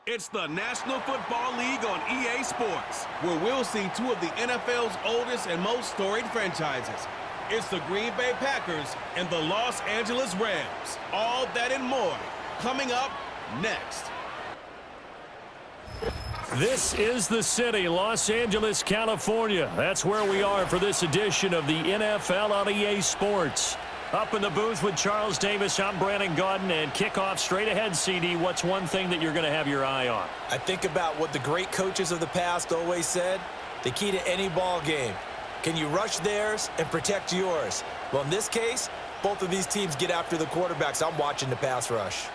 It's the National Football League on EA Sports, where we'll see two of the NFL's oldest and most storied franchises. It's the Green Bay Packers and the Los Angeles Rams. All that and more coming up next. This is the city, Los Angeles, California. That's where we are for this edition of the NFL on EA Sports. Up in the booth with Charles Davis, I'm Brandon Gaudin, and kickoff straight ahead, CD. What's one thing that you're going to have your eye on? I think about what the great coaches of the past always said. The key to any ball game. Can you rush theirs and protect yours? Well, in this case, both of these teams get after the quarterbacks. I'm watching the pass rush.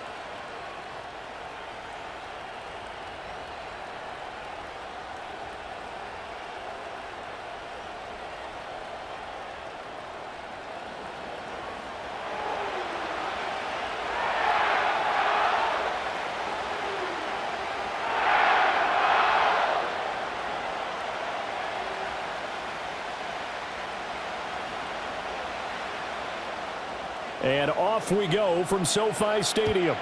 And off we go from SoFi Stadium.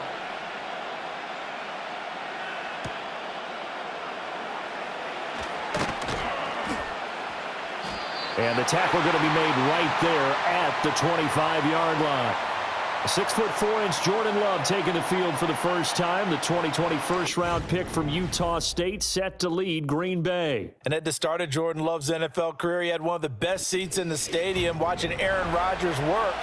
And the tackle going to be made right there at the 25-yard line. A 6'4" Jordan Love taking the field for the first time. The 2020 first-round pick from Utah State set to lead Green Bay. And at the start of Jordan Love's NFL career, he had one of the best seats in the stadium watching Aaron Rodgers work.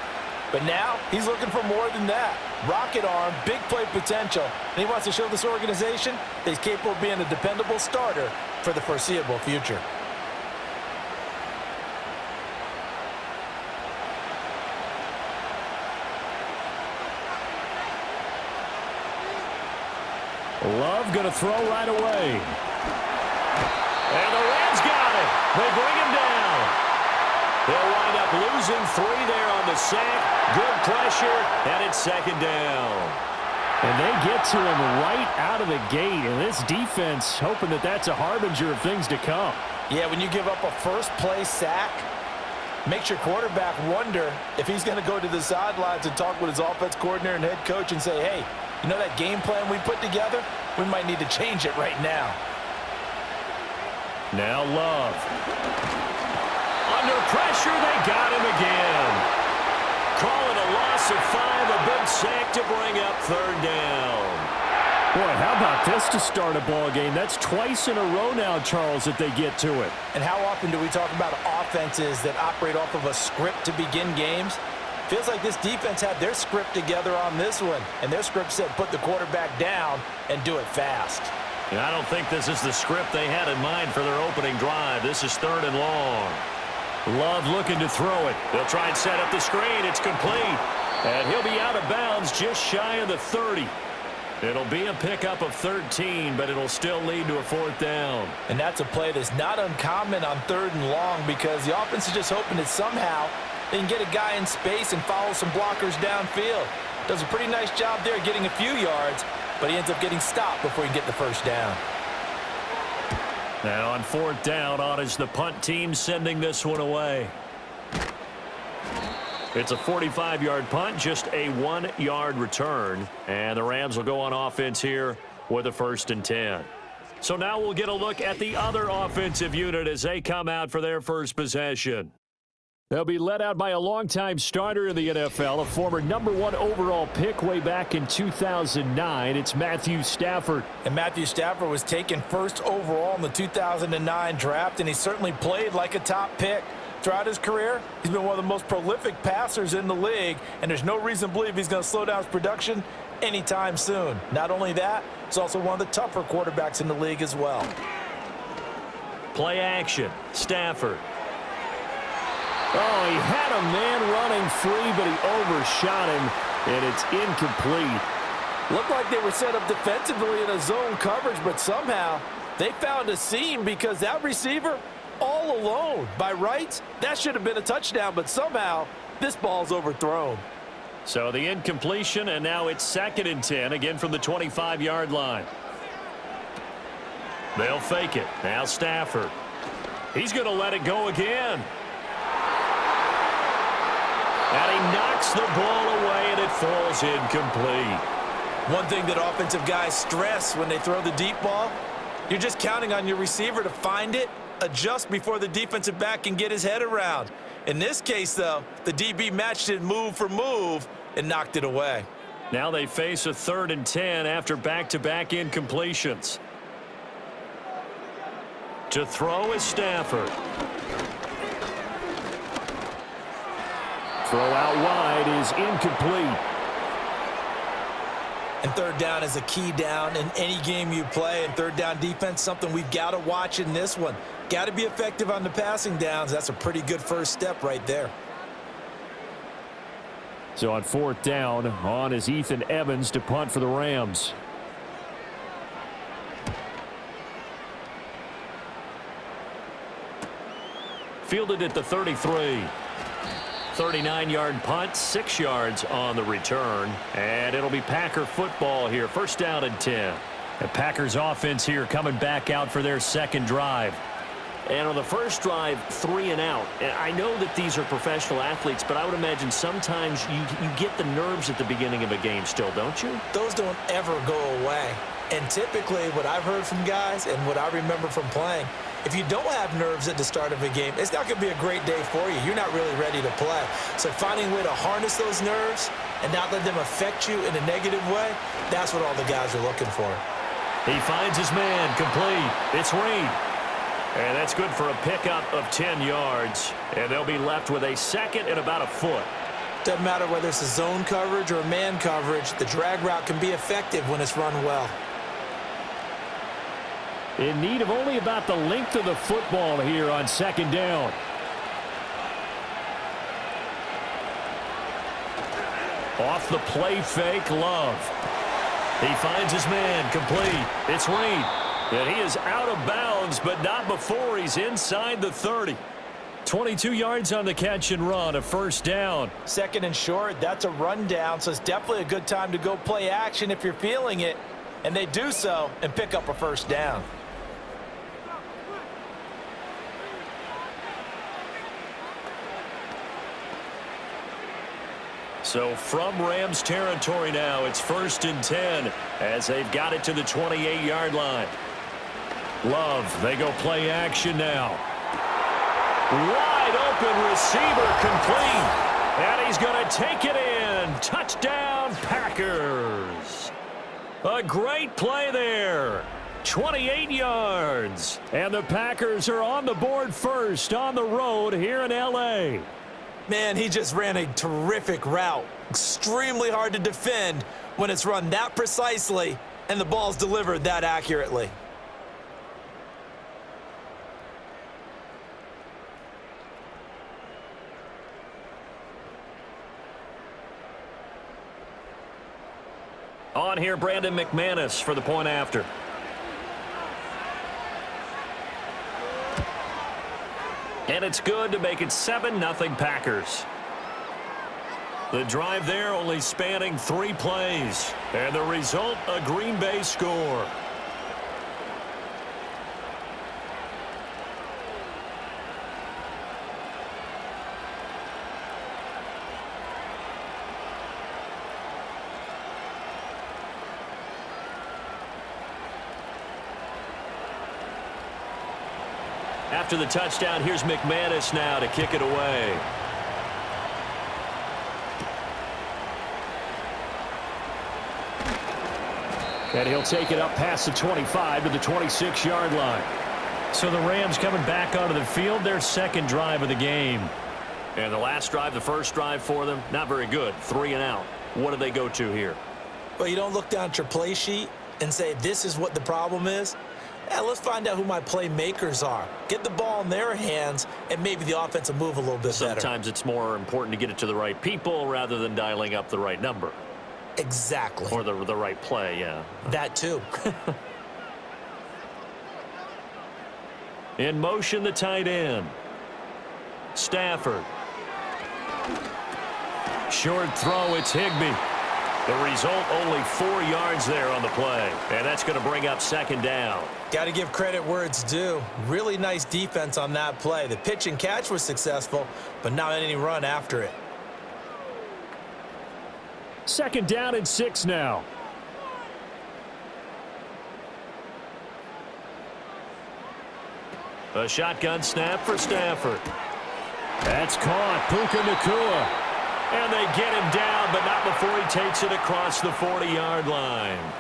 But now he's looking for more than that. Rocket arm, big play potential. And he wants to show this organization that he's capable of being a dependable starter for the foreseeable future. Love going to throw right away. And the Rams got it. They bring him down. They'll wind up losing 3 there on the sack. Good pressure, and it's second down. And they get to him right out of the gate. And this defense hoping that that's a harbinger of things to come. Yeah, when you give up a first-play sack, makes your quarterback wonder if he's going to go to the sidelines and talk with his offense coordinator and head coach and say, hey, you know that game plan we put together? We might need to change it right now. Now Love. Under pressure, they got him again. Calling a loss of 5, a big sack to bring up third down. Boy, how about this to start a ball game? That's twice in a row now, Charles, that they get to it. And how often do we talk about offenses that operate off of a script to begin games? Feels like this defense had their script together on this one, and their script said put the quarterback down and do it fast. And I don't think this is the script they had in mind for their opening drive. This is 3rd and long. Love looking to throw it. They'll try and set up the screen. It's complete. And he'll be out of bounds just shy of the 30. It'll be a pickup of 13, but it'll still lead to a 4th down. And that's a play that's not uncommon on 3rd and long because the offense is just hoping that somehow they can get a guy in space and follow some blockers downfield. Does a pretty nice job there getting a few yards, but he ends up getting stopped before he can get the first down. Now on 4th down, on is the punt team sending this one away. It's a 45-yard punt, just a 1-yard return. And the Rams will go on offense here with a 1st and 10. So now we'll get a look at the other offensive unit as they come out for their first possession. They'll be led out by a longtime starter in the NFL, a former #1 overall pick way back in 2009. It's Matthew Stafford. And Matthew Stafford was taken 1st overall in the 2009 draft, and he certainly played like a top pick. Throughout his career, he's been one of the most prolific passers in the league, and there's no reason to believe he's going to slow down his production anytime soon. Not only that, he's also one of the tougher quarterbacks in the league as well. Play action. Stafford. Oh, he had a man running free, but he overshot him, and it's incomplete. Looked like they were set up defensively in a zone coverage, but somehow they found a seam because that receiver all alone. By rights, that should have been a touchdown, but somehow this ball's overthrown. So the incompletion, and now it's 2nd and 10, again from the 25-yard line. They'll fake it. Now Stafford. He's going to let it go again. And he knocks the ball away, and it falls incomplete. One thing that offensive guys stress when they throw the deep ball, you're just counting on your receiver to find it, adjust before the defensive back can get his head around. In this case, though, the DB matched it move for move and knocked it away. Now they face a 3rd and 10 after back-to-back incompletions. To throw is Stafford. Throw out wide is incomplete. And 3rd down is a key down in any game you play. And 3rd down defense, something we've got to watch in this one. Got to be effective on the passing downs. That's a pretty good first step right there. So on 4th down, on is Ethan Evans to punt for the Rams. Fielded at the 33. 39-yard punt, 6 yards on the return. And it'll be Packer football here. 1st down and 10. The Packers offense here coming back out for their 2nd drive. And on the first drive, 3 and out. And I know that these are professional athletes, but I would imagine sometimes you get the nerves at the beginning of a game still, don't you? Those don't ever go away. And typically what I've heard from guys and what I remember from playing, if you don't have nerves at the start of a game, it's not going to be a great day for you. You're not really ready to play. So finding a way to harness those nerves and not let them affect you in a negative way, that's what all the guys are looking for. He finds his man, complete. It's Reed. And that's good for a pickup of 10 yards. And they'll be left with a 2nd and about a foot. Doesn't matter whether it's a zone coverage or a man coverage, the drag route can be effective when it's run well. In need of only about the length of the football here on 2nd down. Off the play fake, Love. He finds his man, complete. It's Reed. And he is out of bounds, but not before he's inside the 30. 22 yards on the catch and run, a 1st down. 2nd and short, that's a run down, so it's definitely a good time to go play action if you're feeling it. And they do so and pick up a 1st down. So from Rams territory now, it's 1st and 10 as they've got it to the 28-yard line. Love, they go play action now. Wide open receiver, complete. And he's going to take it in. Touchdown, Packers. A great play there. 28 yards. And the Packers are on the board first on the road here in L.A. Man, he just ran a terrific route. Extremely hard to defend when it's run that precisely and the ball's delivered that accurately. On here, Brandon McManus for the point after. And it's good to make it 7-0 Packers. The drive there only spanning 3 plays. And the result, a Green Bay score. After the touchdown, here's McManus now to kick it away. And he'll take it up past the 25 to the 26-yard line. So the Rams coming back onto the field, their 2nd drive of the game. And the last drive, the first drive for them, not very good. 3 and out. What do they go to here? Well, you don't look down at your play sheet and say, this is what the problem is. Yeah, let's find out who my playmakers are. Get the ball in their hands, and maybe the offense will move a little bit better. Sometimes it's more important to get it to the right people rather than dialing up the right number. Exactly. Or the right play, yeah. That too. In motion, the tight end. Stafford. Short throw, it's Higbee. The result, only 4 yards there on the play. And that's going to bring up 2nd down. Got to give credit where it's due. Really nice defense on that play. The pitch and catch was successful, but not any run after it. 2nd down and 6 now. A shotgun snap for Stafford. That's caught. Puka Nacua. And they get him down, but not before he takes it across the 40-yard line.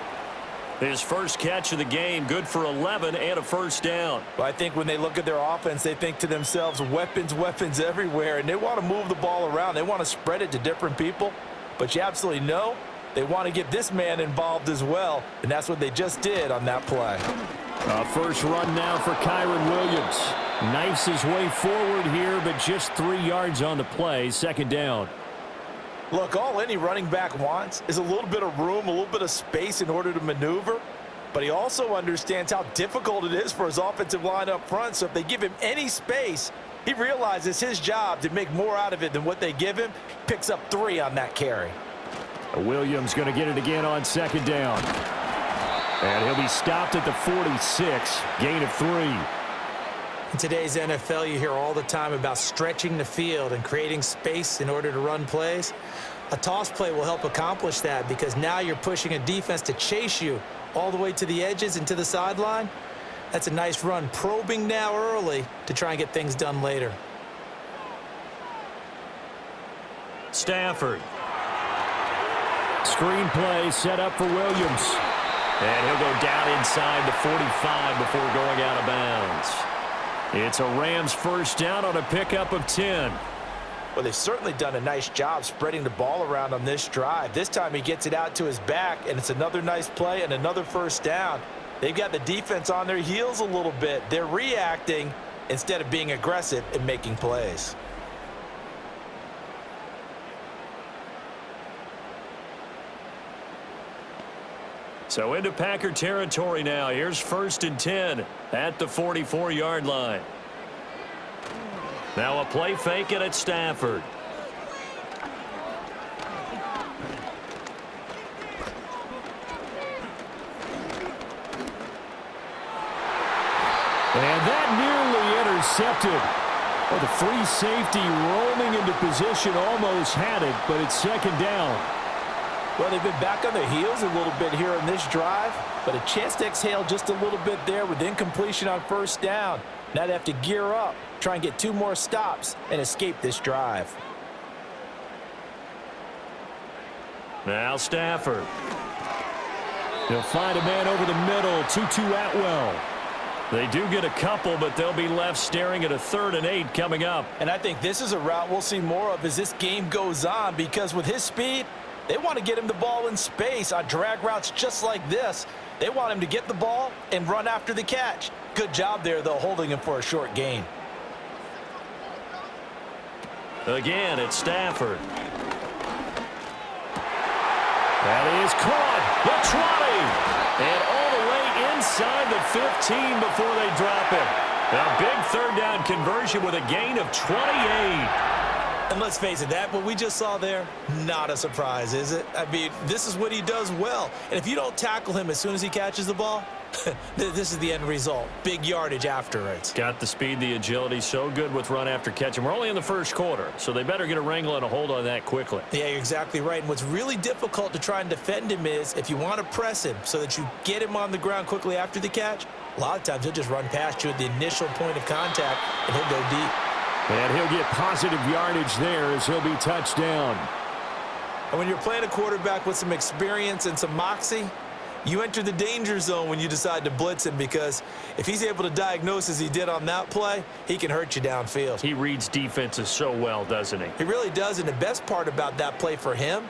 His first catch of the game, good for 11 and a first down. Well, I think when they look at their offense, they think to themselves, weapons, weapons everywhere, and they want to move the ball around. They want to spread it to different people, but you absolutely know they want to get this man involved as well, and that's what they just did on that play. First run now for Kyron Williams. Knifes his way forward here, but just 3 yards on the play. Second down. Look, all any running back wants is a little bit of room, a little bit of space in order to maneuver, but he also understands how difficult it is for his offensive line up front, so if they give him any space, he realizes his job to make more out of it than what they give him. Picks up 3 on that carry. Williams going to get it again on second down. And he'll be stopped at the 46, gain of 3. In today's NFL, you hear all the time about stretching the field and creating space in order to run plays. A toss play will help accomplish that because now you're pushing a defense to chase you all the way to the edges and to the sideline. That's a nice run, probing now early to try and get things done later. Stafford. Screen play set up for Williams. And he'll go down inside the 45 before going out of bounds. It's a Rams first down on a pickup of 10. Well, they've certainly done a nice job spreading the ball around on this drive. This time he gets it out to his back, and it's another nice play and another first down. They've got the defense on their heels a little bit. They're reacting instead of being aggressive and making plays. So into Packer territory now. Here's first and 10 at the 44-yard line. Now a play fake it at Stafford. And that nearly intercepted. Well, the free safety rolling into position almost had it, but it's second down. Well, they've been back on their heels a little bit here on this drive, but a chance to exhale just a little bit there with incompletion on first down. Now they have to gear up, try and get 2 more stops, and escape this drive. Now Stafford. He'll find a man over the middle, Tutu Atwell. They do get a couple, but they'll be left staring at a 3rd and 8 coming up. And I think this is a route we'll see more of as this game goes on, because with his speed, they want to get him the ball in space on drag routes just like this. They want him to get the ball and run after the catch. Good job there, though, holding him for a short gain. Again, it's Stafford. That is caught. The 20. And all the way inside the 15 before they drop it. A big 3rd down conversion with a gain of 28. And let's face it, that what we just saw there, not a surprise, is it? I mean, this is what he does well. And if you don't tackle him as soon as he catches the ball, this is the end result. Big yardage afterwards. Got the speed, the agility, so good with run after catch. And we're only in the first quarter, so they better get a wrangle and a hold on that quickly. Yeah, you're exactly right. And what's really difficult to try and defend him is if you want to press him so that you get him on the ground quickly after the catch, a lot of times he'll just run past you at the initial point of contact, and he'll go deep. And he'll get positive yardage there as he'll be touched down. And when you're playing a quarterback with some experience and some moxie, you enter the danger zone when you decide to blitz him, because if he's able to diagnose as he did on that play, he can hurt you downfield. He reads defenses so well, doesn't he? He really does, and the best part about that play for him,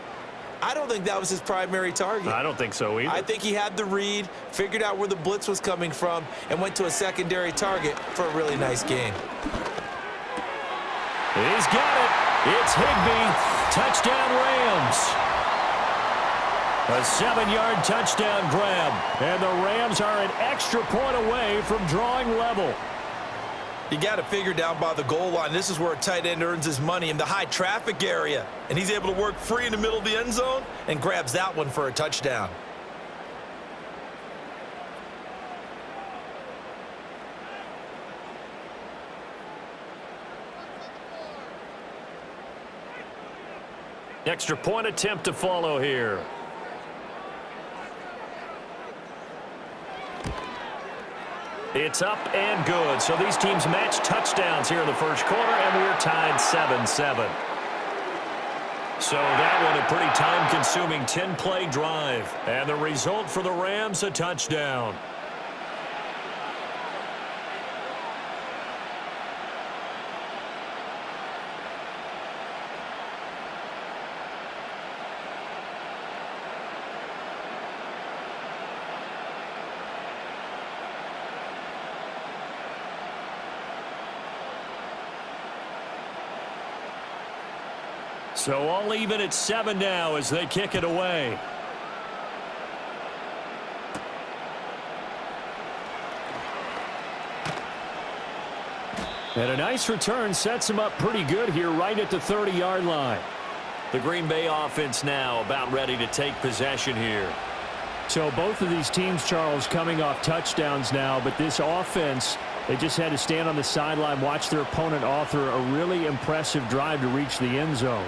I don't think that was his primary target. I don't think so either. I think he had the read, figured out where the blitz was coming from, and went to a secondary target for a really nice gain. He's got it. It's Higbee. Touchdown Rams. A 7-yard touchdown grab. And the Rams are an extra point away from drawing level. You got to figure down by the goal line. This is where a tight end earns his money, in the high traffic area. And he's able to work free in the middle of the end zone and grabs that one for a touchdown. Extra point attempt to follow here. It's up and good. So these teams match touchdowns here in the first quarter, and we're tied 7-7. So that one a pretty time-consuming 10-play drive. And the result for the Rams, a touchdown. So all even at 7 now as they kick it away. And a nice return sets him up pretty good here right at the 30-yard line. The Green Bay offense now about ready to take possession here. So both of these teams, Charles, coming off touchdowns now, but this offense, they just had to stand on the sideline, watch their opponent author a really impressive drive to reach the end zone.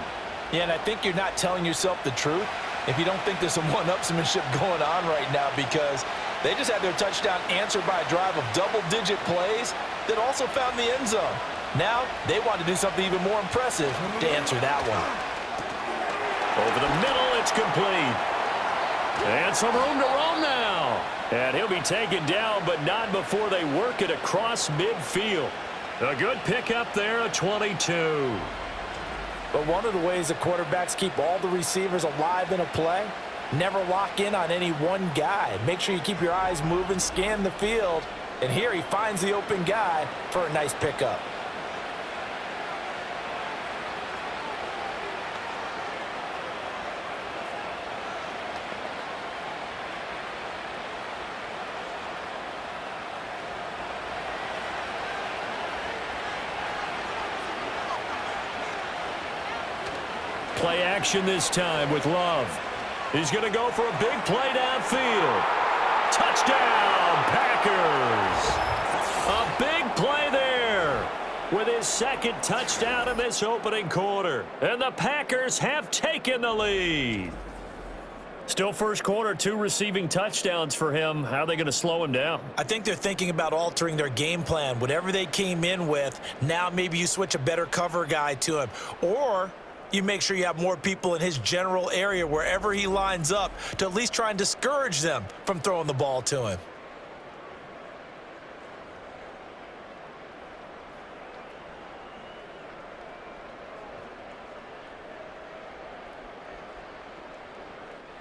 Yeah, and I think you're not telling yourself the truth if you don't think there's some one-upsmanship going on right now, because they just had their touchdown answered by a drive of double-digit plays that also found the end zone. Now they want to do something even more impressive to answer that one. Over the middle, it's complete. And some room to roam now. And he'll be taken down, but not before they work it across midfield. A good pickup there, a 22. But one of the ways the quarterbacks keep all the receivers alive in a play, never lock in on any one guy. Make sure you keep your eyes moving, scan the field, and here he finds the open guy for a nice pickup. Play action this time with Love. He's going to go for a big play downfield. Touchdown, Packers. A big play there with his second touchdown in this opening quarter. And the Packers have taken the lead. Still first quarter, 2 receiving touchdowns for him. How are they going to slow him down? I think they're thinking about altering their game plan. Whatever they came in with, now maybe you switch a better cover guy to him. Or you make sure you have more people in his general area wherever he lines up to at least try and discourage them from throwing the ball to him.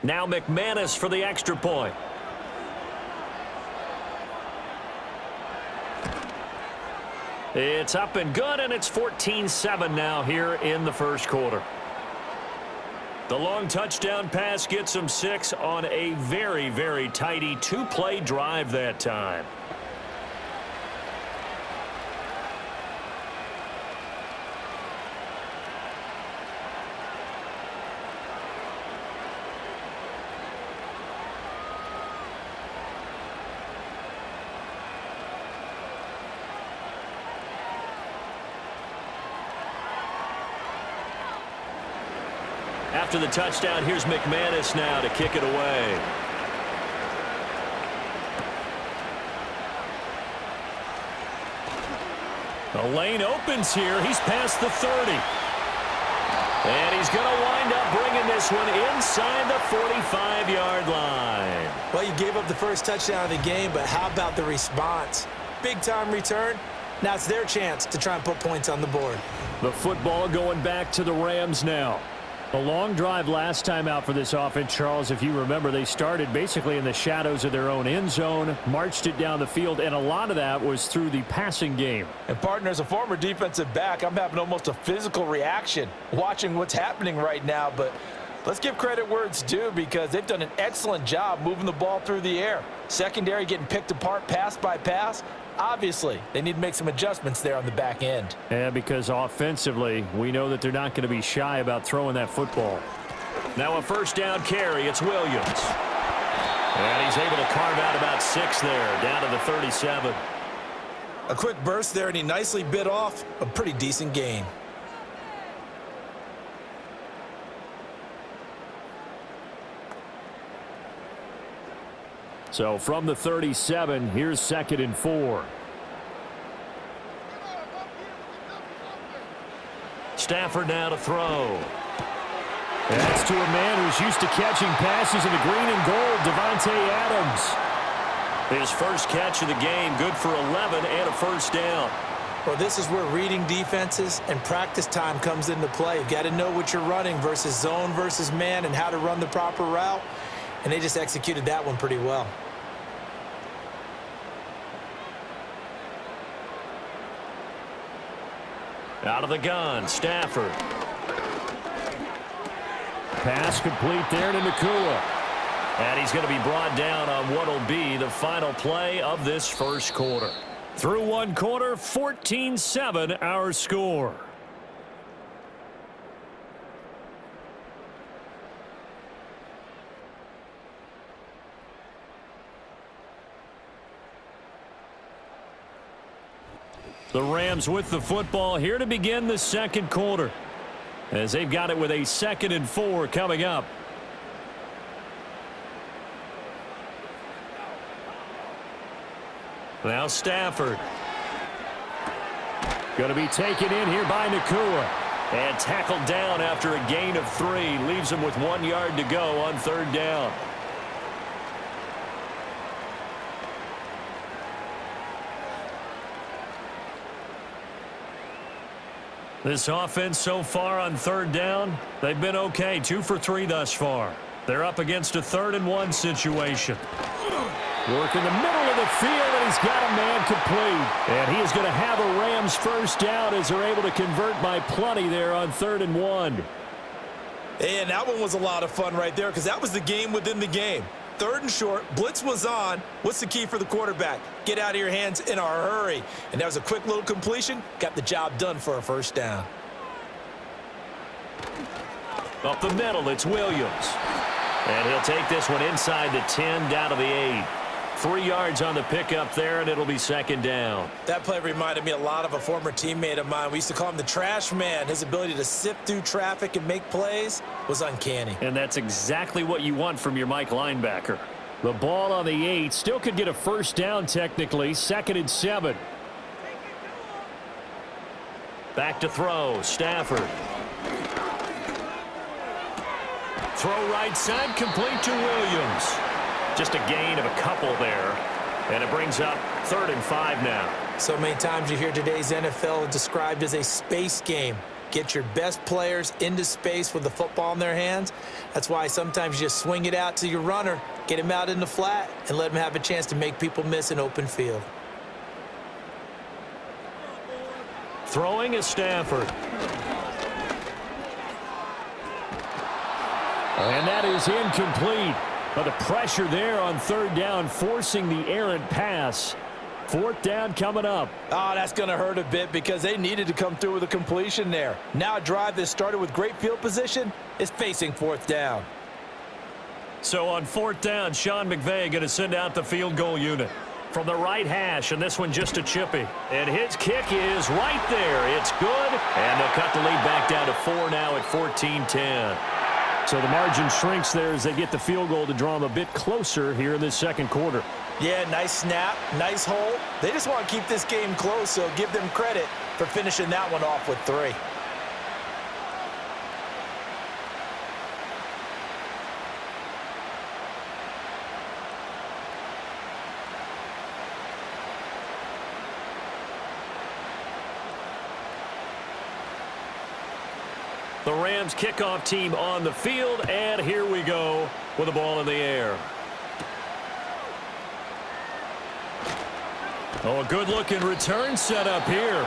Now McManus for the extra point. It's up and good, and it's 14-7 now here in the first quarter. The long touchdown pass gets them 6 on a very, very tidy 2-play drive that time. After the touchdown, here's McManus now to kick it away. The lane opens here. He's past the 30. And he's going to wind up bringing this one inside the 45-yard line. Well, you gave up the first touchdown of the game, but how about the response? Big-time return. Now it's their chance to try and put points on the board. The football going back to the Rams now. A long drive last time out for this offense, Charles. If you remember, they started basically in the shadows of their own end zone, marched it down the field, and a lot of that was through the passing game. And, partner, as a former defensive back, I'm having almost a physical reaction watching what's happening right now. But let's give credit where it's due, because they've done an excellent job moving the ball through the air. Secondary getting picked apart pass by pass. Obviously, they need to make some adjustments there on the back end. Yeah, because offensively, we know that they're not going to be shy about throwing that football. Now a first down carry. It's Williams. And he's able to carve out about 6 there, down to the 37. A quick burst there, and he nicely bit off a pretty decent gain. So from the 37, here's 2nd and 4. Stafford now to throw. That's to a man who's used to catching passes in the green and gold, Devontae Adams. His first catch of the game, good for 11 and a first down. Well, this is where reading defenses and practice time comes into play. You've got to know what you're running versus zone versus man and how to run the proper route. And they just executed that one pretty well. Out of the gun, Stafford. Pass complete there to Nakua. And he's going to be brought down on what will be the final play of this first quarter. Through one quarter, 14-7 our score. The Rams with the football here to begin the second quarter, as they've got it with a 2nd and 4 coming up. Now Stafford. Going to be taken in here by Nakua. And tackled down after a gain of 3. Leaves him with 1 yard to go on 3rd down. This offense so far on 3rd down, they've been okay. 2 for 3 thus far. They're up against a 3rd and 1 situation. Work in the middle of the field, and he's got a man complete. And he is going to have a Rams first down as they're able to convert by plenty there on 3rd and 1. And that one was a lot of fun right there because that was the game within the game. 3rd and short, blitz was on. What's the key for the quarterback? Get out of your hands in a hurry. And that was a quick little completion. Got the job done for a first down. Up the middle, it's Williams. And he'll take this one inside the 10, down to the 8. 3 yards on the pickup there, and it'll be 2nd down. That play reminded me a lot of a former teammate of mine. We used to call him the trash man. His ability to sift through traffic and make plays was uncanny. And that's exactly what you want from your Mike linebacker. The ball on the 8 still could get a first down technically. 2nd and 7. Back to throw, Stafford. Throw right side, complete to Williams. Just a gain of a couple there. And it brings up 3rd and 5 now. So many times you hear today's NFL described as a space game. Get your best players into space with the football in their hands. That's why sometimes you just swing it out to your runner, get him out in the flat, and let him have a chance to make people miss an open field. Throwing is Stafford. And that is incomplete. But the pressure there on 3rd down, forcing the errant pass. 4th down coming up. Oh, that's going to hurt a bit because they needed to come through with a completion there. Now a drive that started with great field position is facing 4th down. So on 4th down, Sean McVay going to send out the field goal unit. From the right hash, and this one just a chippy. And his kick is right there. It's good. And they'll cut the lead back down to 4 now at 14-10. So the margin shrinks there as they get the field goal to draw them a bit closer here in this second quarter. Yeah, nice snap, nice hole. They just want to keep this game close, so give them credit for finishing that one off with 3. The Rams kickoff team on the field, and here we go with the ball in the air. Oh, a good-looking return set up here.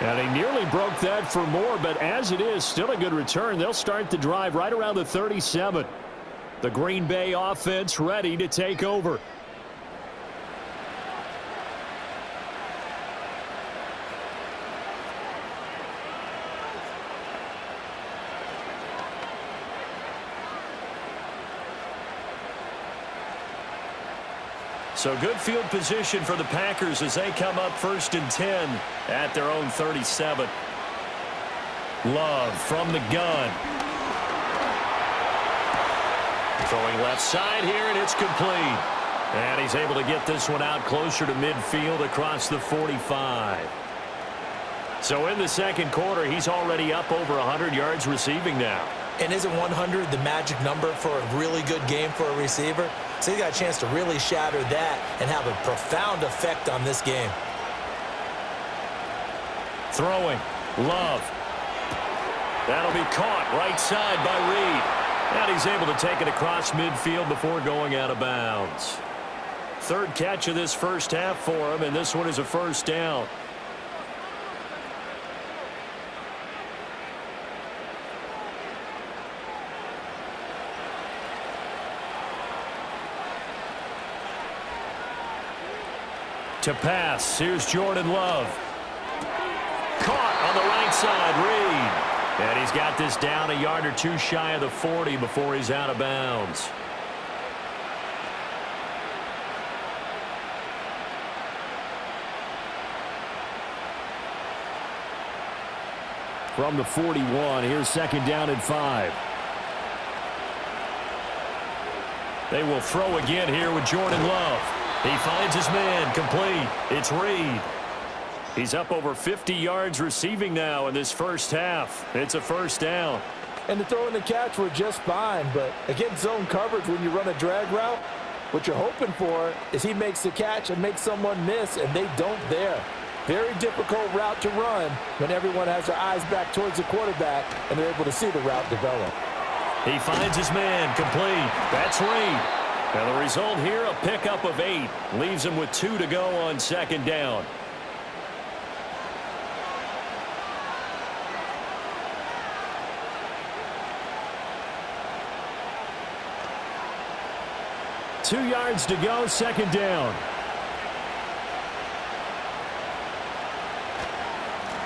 And he nearly broke that for more, but as it is, still a good return. They'll start the drive right around the 37. The Green Bay offense ready to take over. So good field position for the Packers as they come up 1st and 10 at their own 37. Love from the gun. Throwing left side here, and it's complete. And he's able to get this one out closer to midfield across the 45. So in the second quarter, he's already up over 100 yards receiving now. And isn't 100 the magic number for a really good game for a receiver? So he's got a chance to really shatter that and have a profound effect on this game. Throwing. Love. That'll be caught right side by Reed. And he's able to take it across midfield before going out of bounds. Third catch of this first half for him, and this one is a first down. To pass, here's Jordan Love. Caught on the right side, Reed. And he's got this down a yard or two shy of the 40 before he's out of bounds. From the 41, here's second down and 5. They will throw again here with Jordan Love. He finds his man, complete. It's Reed. He's up over 50 yards receiving now in this first half. It's a first down. And the throw and the catch were just fine, but against zone coverage when you run a drag route, what you're hoping for is he makes the catch and makes someone miss, and they don't there. Very difficult route to run when everyone has their eyes back towards the quarterback and they're able to see the route develop. He finds his man, complete. That's Reed. And the result here, a pickup of 8. Leaves him with 2 to go on second down. Two yards to go, second down.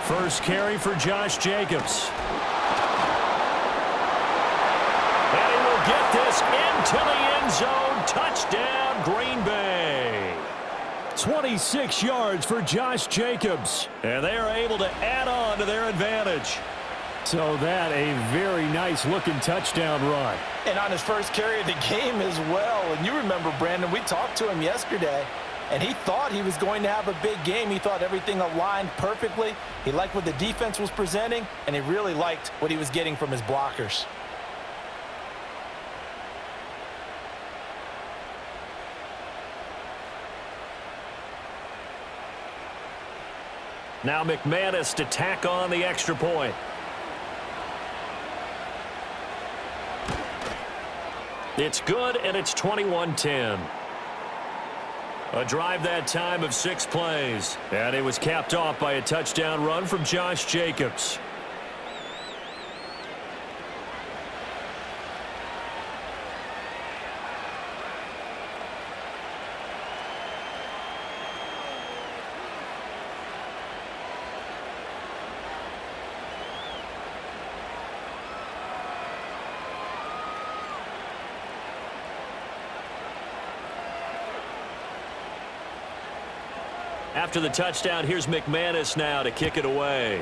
First carry for Josh Jacobs. And he will get this into the end zone. Touchdown, Green Bay. 26 yards for Josh Jacobs. And they are able to add on to their advantage. So that a very nice looking touchdown run. And on his first carry of the game as well. And you remember, Brandon, we talked to him yesterday, and he thought he was going to have a big game. He thought everything aligned perfectly. He liked what the defense was presenting, and he really liked what he was getting from his blockers. Now McManus to tack on the extra point. It's good, and it's 21-10. A drive that time of 6 plays. And it was capped off by a touchdown run from Josh Jacobs. After the touchdown, here's McManus now to kick it away.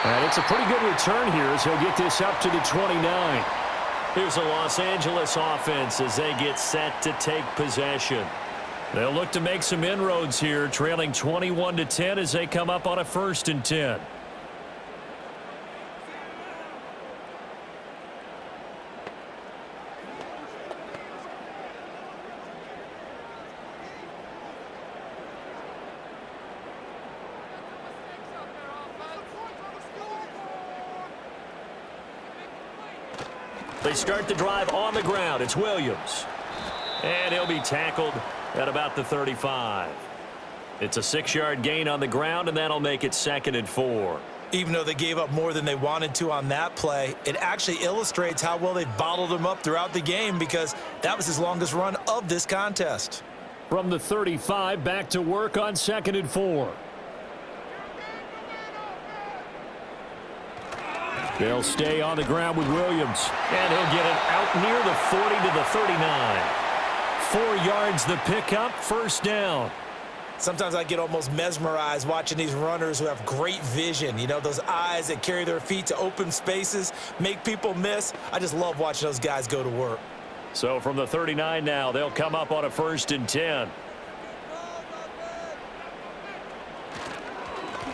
And it's a pretty good return here as he'll get this up to the 29. Here's the Los Angeles offense as they get set to take possession. They'll look to make some inroads here, trailing 21-10 as they come up on a 1st and 10. They start the drive on the ground. It's Williams. And he'll be tackled at about the 35. It's a 6-yard gain on the ground, and that'll make it 2nd and 4. Even though they gave up more than they wanted to on that play, it actually illustrates how well they bottled him up throughout the game because that was his longest run of this contest. From the 35, back to work on 2nd and 4. They'll stay on the ground with Williams. And he'll get it out near the 40 to the 39. 4 yards the pickup, 1st down. Sometimes I get almost mesmerized watching these runners who have great vision. You know, those eyes that carry their feet to open spaces, make people miss. I just love watching those guys go to work. So from the 39 now, they'll come up on a 1st and 10.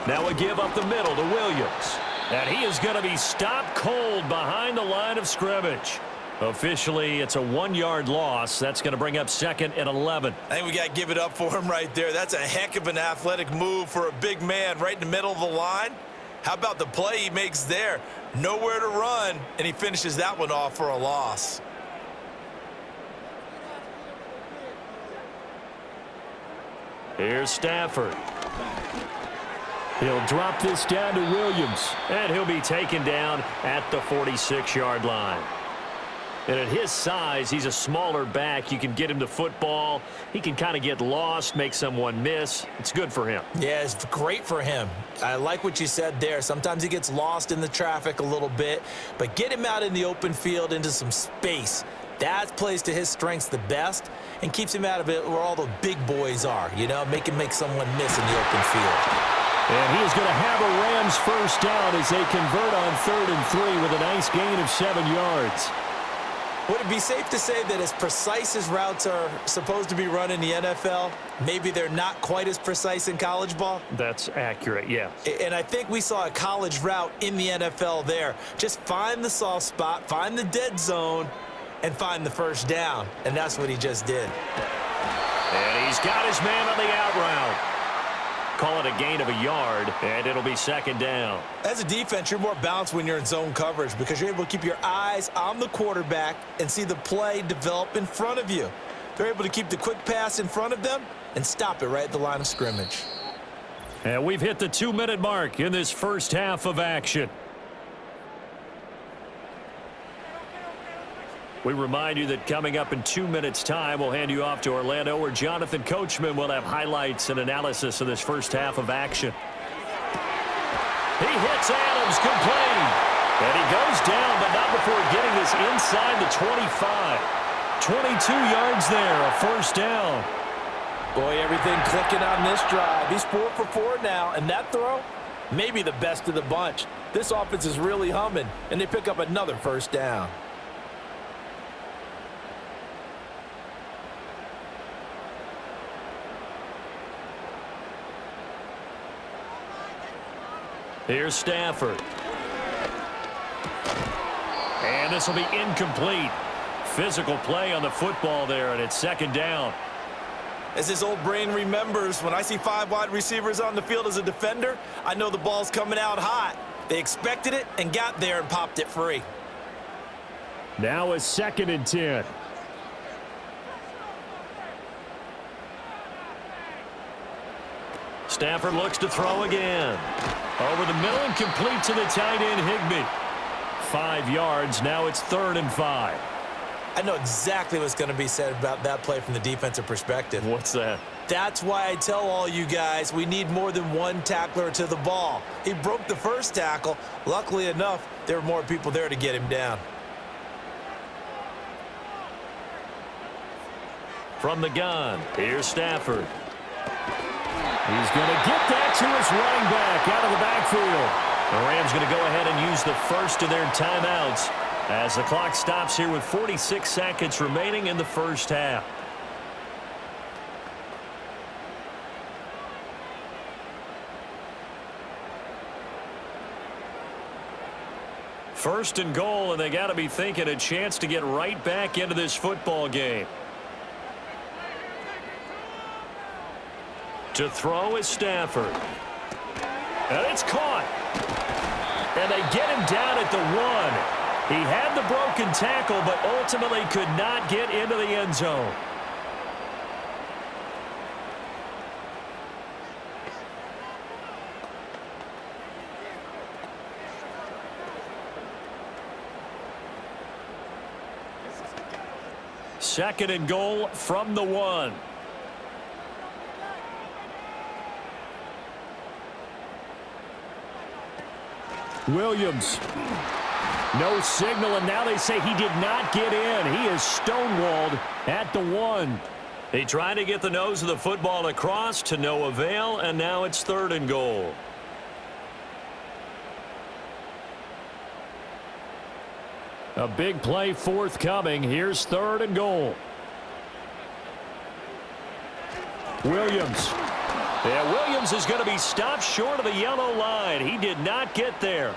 Now a give up the middle to Williams. And he is going to be stopped cold behind the line of scrimmage. Officially, it's a 1-yard loss. That's going to bring up 2nd and 11. I think we got to give it up for him right there. That's a heck of an athletic move for a big man right in the middle of the line. How about the play he makes there? Nowhere to run, and he finishes that one off for a loss. Here's Stafford. He'll drop this down to Williams. And he'll be taken down at the 46-yard line. And at his size, he's a smaller back. You can get him the football. He can kind of get lost, make someone miss. It's good for him. Yeah, it's great for him. I like what you said there. Sometimes he gets lost in the traffic a little bit, but get him out in the open field into some space. That plays to his strengths the best and keeps him out of it where all the big boys are, you know, make someone miss in the open field. And he is going to have a Rams first down as they convert on 3rd and 3 with a nice gain of 7 yards. Would it be safe to say that as precise as routes are supposed to be run in the NFL, maybe they're not quite as precise in college ball? That's accurate, yeah. And I think we saw a college route in the NFL there. Just find the soft spot, find the dead zone, and find the first down. And that's what he just did. And he's got his man on the out route. Call it a gain of a yard, and it'll be 2nd down. As a defense, you're more balanced when you're in zone coverage because you're able to keep your eyes on the quarterback and see the play develop in front of you. They're able to keep the quick pass in front of them and stop it right at the line of scrimmage. And we've hit the 2-minute mark in this first half of action. We remind you that coming up in 2 minutes' time, we'll hand you off to Orlando, where Jonathan Coachman will have highlights and analysis of this first half of action. He hits Adams complete. And he goes down, but not before getting this inside the 25. 22 yards there, a first down. Boy, everything clicking on this drive. He's 4 for 4 now, and that throw, maybe the best of the bunch. This offense is really humming, and they pick up another first down. Here's Stafford. And this will be incomplete. Physical play on the football there, and it's 2nd down. As his old brain remembers, when I see 5 wide receivers on the field as a defender, I know the ball's coming out hot. They expected it and got there and popped it free. Now a 2nd and 10. Stafford looks to throw again. Over the middle and complete to the tight end, Higbee. 5 yards. Now it's 3rd and 5. I know exactly what's going to be said about that play from the defensive perspective. What's that? That's why I tell all you guys we need more than one tackler to the ball. He broke the first tackle. Luckily enough, there were more people there to get him down. From the gun, here's Stafford. He's going to get that to his running back out of the backfield. The Rams going to go ahead and use the first of their timeouts as the clock stops here with 46 seconds remaining in the first half. First and goal, and they got to be thinking a chance to get right back into this football game. To throw is Stafford. And it's caught. And they get him down at the 1. He had the broken tackle, but ultimately could not get into the end zone. Second and goal from the 1. Williams. No signal, and now they say he did not get in. He is stonewalled at the 1. He tried to get the nose of the football across to no avail, and now it's 3rd and goal. A big play forthcoming. Here's 3rd and goal. Williams. Yeah, Williams is going to be stopped short of the yellow line. He did not get there.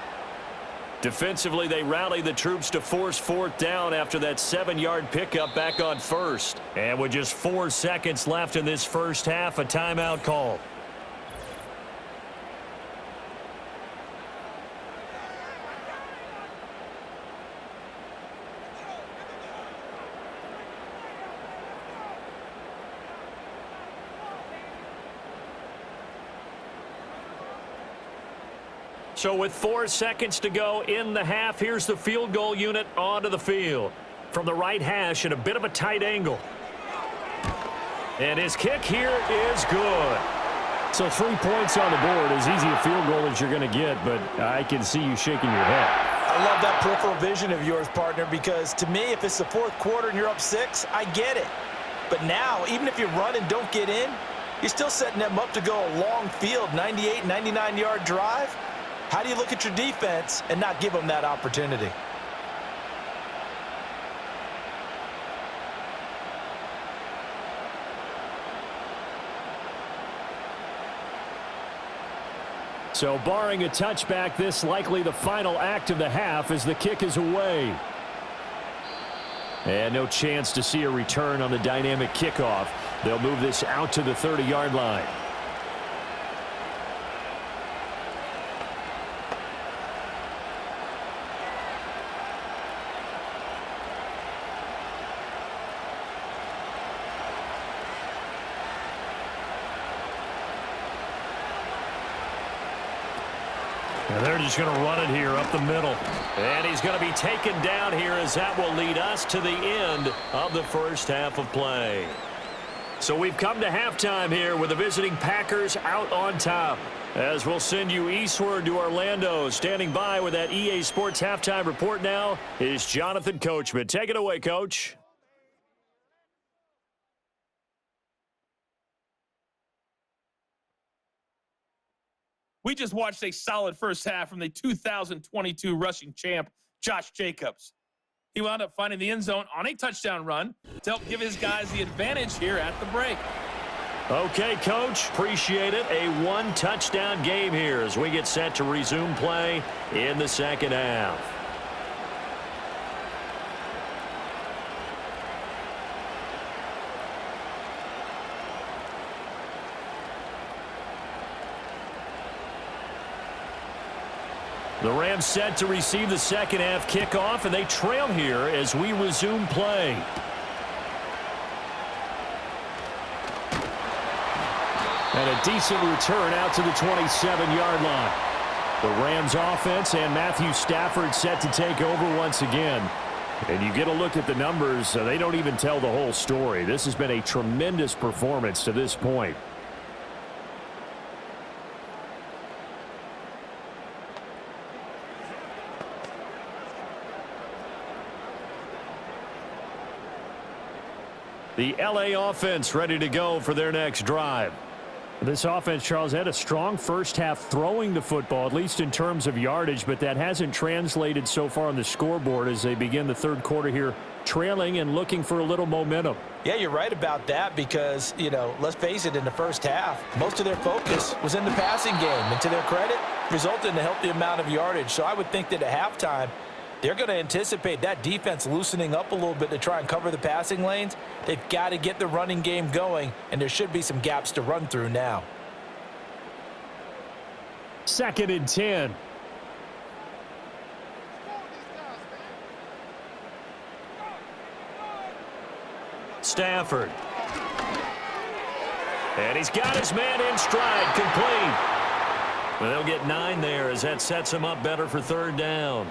Defensively, they rally the troops to force 4th down after that 7-yard pickup back on 1st. And with just 4 seconds left in this first half, a timeout call. So with 4 seconds to go in the half, here's the field goal unit onto the field. From the right hash at a bit of a tight angle. And his kick here is good. So 3 points on the board, as easy a field goal as you're going to get, but I can see you shaking your head. I love that peripheral vision of yours, partner, because to me, if it's the 4th quarter and you're up 6, I get it. But now, even if you run and don't get in, you're still setting them up to go a long field, 98, 99-yard drive. How do you look at your defense and not give them that opportunity? So barring a touchback, this likely the final act of the half as the kick is away. And no chance to see a return on the dynamic kickoff. They'll move this out to the 30-yard line. And they're just going to run it here up the middle. And he's going to be taken down here as that will lead us to the end of the first half of play. So we've come to halftime here with the visiting Packers out on top. As we'll send you eastward to Orlando. Standing by with that EA Sports halftime report now is Jonathan Coachman. Take it away, Coach. We just watched a solid first half from the 2022 rushing champ, Josh Jacobs. He wound up finding the end zone on a touchdown run to help give his guys the advantage here at the break. Okay, Coach. Appreciate it. A 1-touchdown game here as we get set to resume play in the second half. The Rams set to receive the second half kickoff, and they trail here as we resume play. And a decent return out to the 27-yard line. The Rams offense and Matthew Stafford set to take over once again. And you get a look at the numbers, they don't even tell the whole story. This has been a tremendous performance to this point. The LA offense ready to go for their next drive. This offense, Charles, had a strong first half throwing the football, at least in terms of yardage, but that hasn't translated so far on the scoreboard as they begin the third quarter here, trailing and looking for a little momentum. Yeah, you're right about that because, let's face it, in the first half, most of their focus was in the passing game. And to their credit, resulted in a healthy amount of yardage. So I would think that at halftime, they're going to anticipate that defense loosening up a little bit to try and cover the passing lanes. They've got to get the running game going, and there should be some gaps to run through now. 2nd and 10. Stafford. And he's got his man in stride, complete. Well, they'll get 9 there as that sets him up better for 3rd down.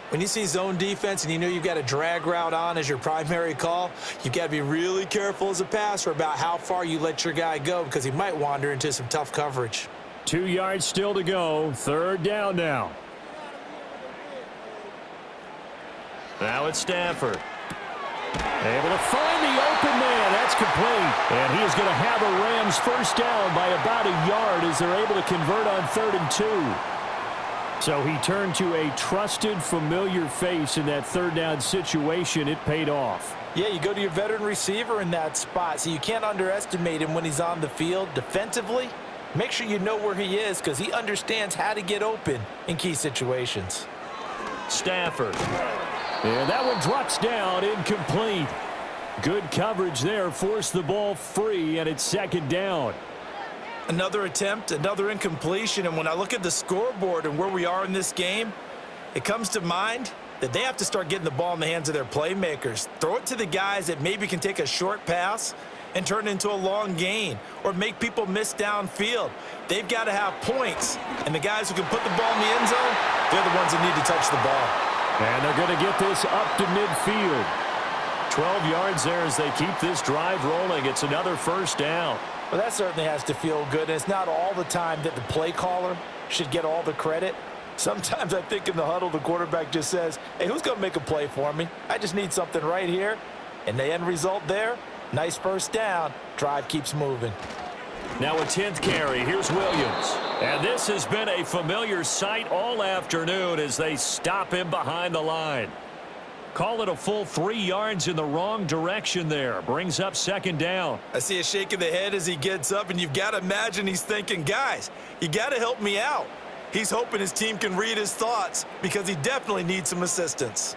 When you see zone defense and you know you've got a drag route on as your primary call, you've got to be really careful as a passer about how far you let your guy go because he might wander into some tough coverage. 2 yards still to go. 3rd down now. Now it's Stafford. Able to find the open man. That's complete. And he is going to have a Rams first down by about a yard as they're able to convert on 3rd and 2. So he turned to a trusted, familiar face in that 3rd down situation. It paid off. Yeah, you go to your veteran receiver in that spot, so you can't underestimate him when he's on the field. Defensively, make sure you know where he is because he understands how to get open in key situations. Stafford. And that one drops down, incomplete. Good coverage there, forced the ball free, and it's 2nd down. Another attempt, another incompletion, and when I look at the scoreboard and where we are in this game, it comes to mind that they have to start getting the ball in the hands of their playmakers. Throw it to the guys that maybe can take a short pass and turn it into a long gain or make people miss downfield. They've got to have points, and the guys who can put the ball in the end zone, they're the ones that need to touch the ball. And they're going to get this up to midfield. 12 yards there as they keep this drive rolling. It's another first down. Well, that certainly has to feel good. And it's not all the time that the play caller should get all the credit. Sometimes I think in the huddle, the quarterback just says, hey, who's going to make a play for me? I just need something right here. And the end result there, nice first down. Drive keeps moving. Now a 10th carry. Here's Williams. And this has been a familiar sight all afternoon as they stop him behind the line. Call it a full 3 yards in the wrong direction there. Brings up 2nd down. I see a shake of the head as he gets up, and you've got to imagine he's thinking, guys, you got to help me out. He's hoping his team can read his thoughts because he definitely needs some assistance.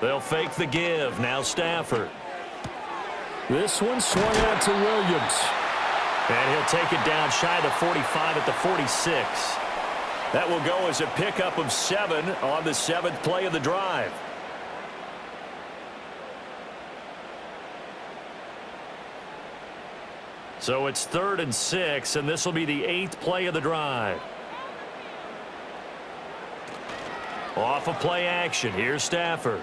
They'll fake the give. Now Stafford. This one swung out to Williams. And he'll take it down shy of the 45 at the 46. That will go as a pickup of 7 on the 7th play of the drive. So it's 3rd and 6, and this will be the 8th play of the drive. Off of play action. Here's Stafford.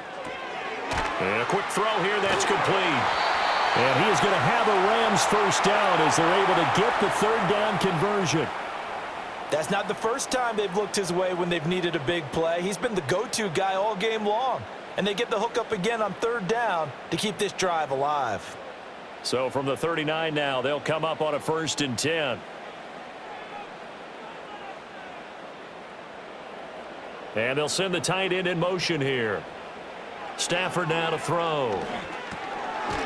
And a quick throw here. That's complete. And he is going to have a Rams first down as they're able to get the 3rd down conversion. That's not the first time they've looked his way when they've needed a big play. He's been the go-to guy all game long. And they get the hook up again on 3rd down to keep this drive alive. So from the 39 now, they'll come up on a 1st and 10. And they'll send the tight end in motion here. Stafford now to throw.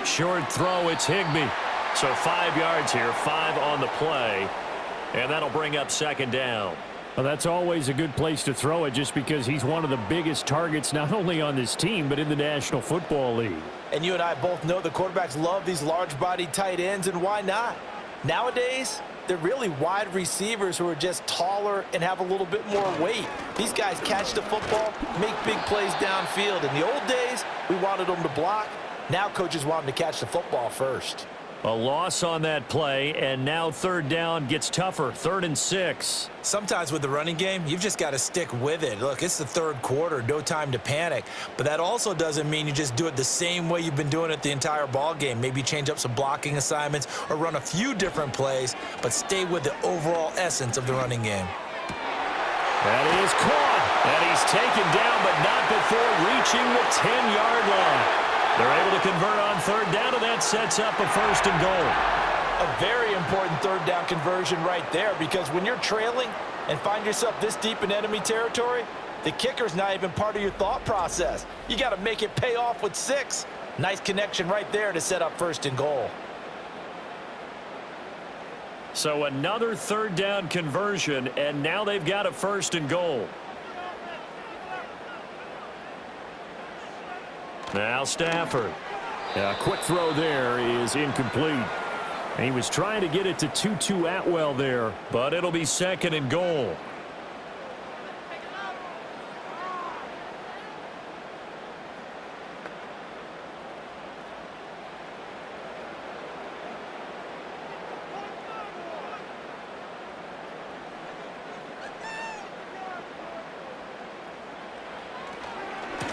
Short throw, it's Higbee. So 5 yards here, 5 on the play. And that'll bring up 2nd down. Well, that's always a good place to throw it just because he's one of the biggest targets not only on this team but in the National Football League. And you and I both know the quarterbacks love these large-bodied tight ends, and why not? Nowadays, they're really wide receivers who are just taller and have a little bit more weight. These guys catch the football, make big plays downfield. In the old days, we wanted them to block. Now coaches want them to catch the football first. A loss on that play, and now 3rd down gets tougher. 3rd and 6. Sometimes with the running game, you've just got to stick with it. Look, it's the 3rd quarter, no time to panic. But that also doesn't mean you just do it the same way you've been doing it the entire ball game. Maybe change up some blocking assignments or run a few different plays, but stay with the overall essence of the running game. That is caught. And he's taken down, but not before reaching the 10-yard line. They're able to convert on 3rd down, and that sets up a 1st and goal. A very important 3rd down conversion right there, because when you're trailing and find yourself this deep in enemy territory, the kicker's not even part of your thought process. You got to make it pay off with 6. Nice connection right there to set up 1st and goal. So another 3rd down conversion, and now they've got a 1st and goal. Now Stafford. A quick throw there is incomplete. And he was trying to get it to Tutu Atwell there. But it'll be 2nd and goal.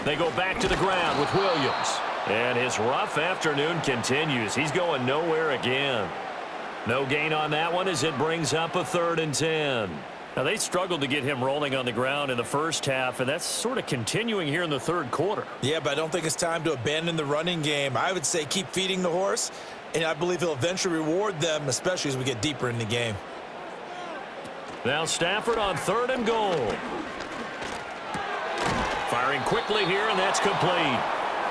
They go back to the ground with Williams. And his rough afternoon continues. He's going nowhere again. No gain on that one as it brings up a 3rd and 10. Now, they struggled to get him rolling on the ground in the first half, and that's sort of continuing here in the third quarter. Yeah, but I don't think it's time to abandon the running game. I would say keep feeding the horse, and I believe he'll eventually reward them, especially as we get deeper in the game. Now Stafford on 3rd and goal. Firing quickly here, and that's complete.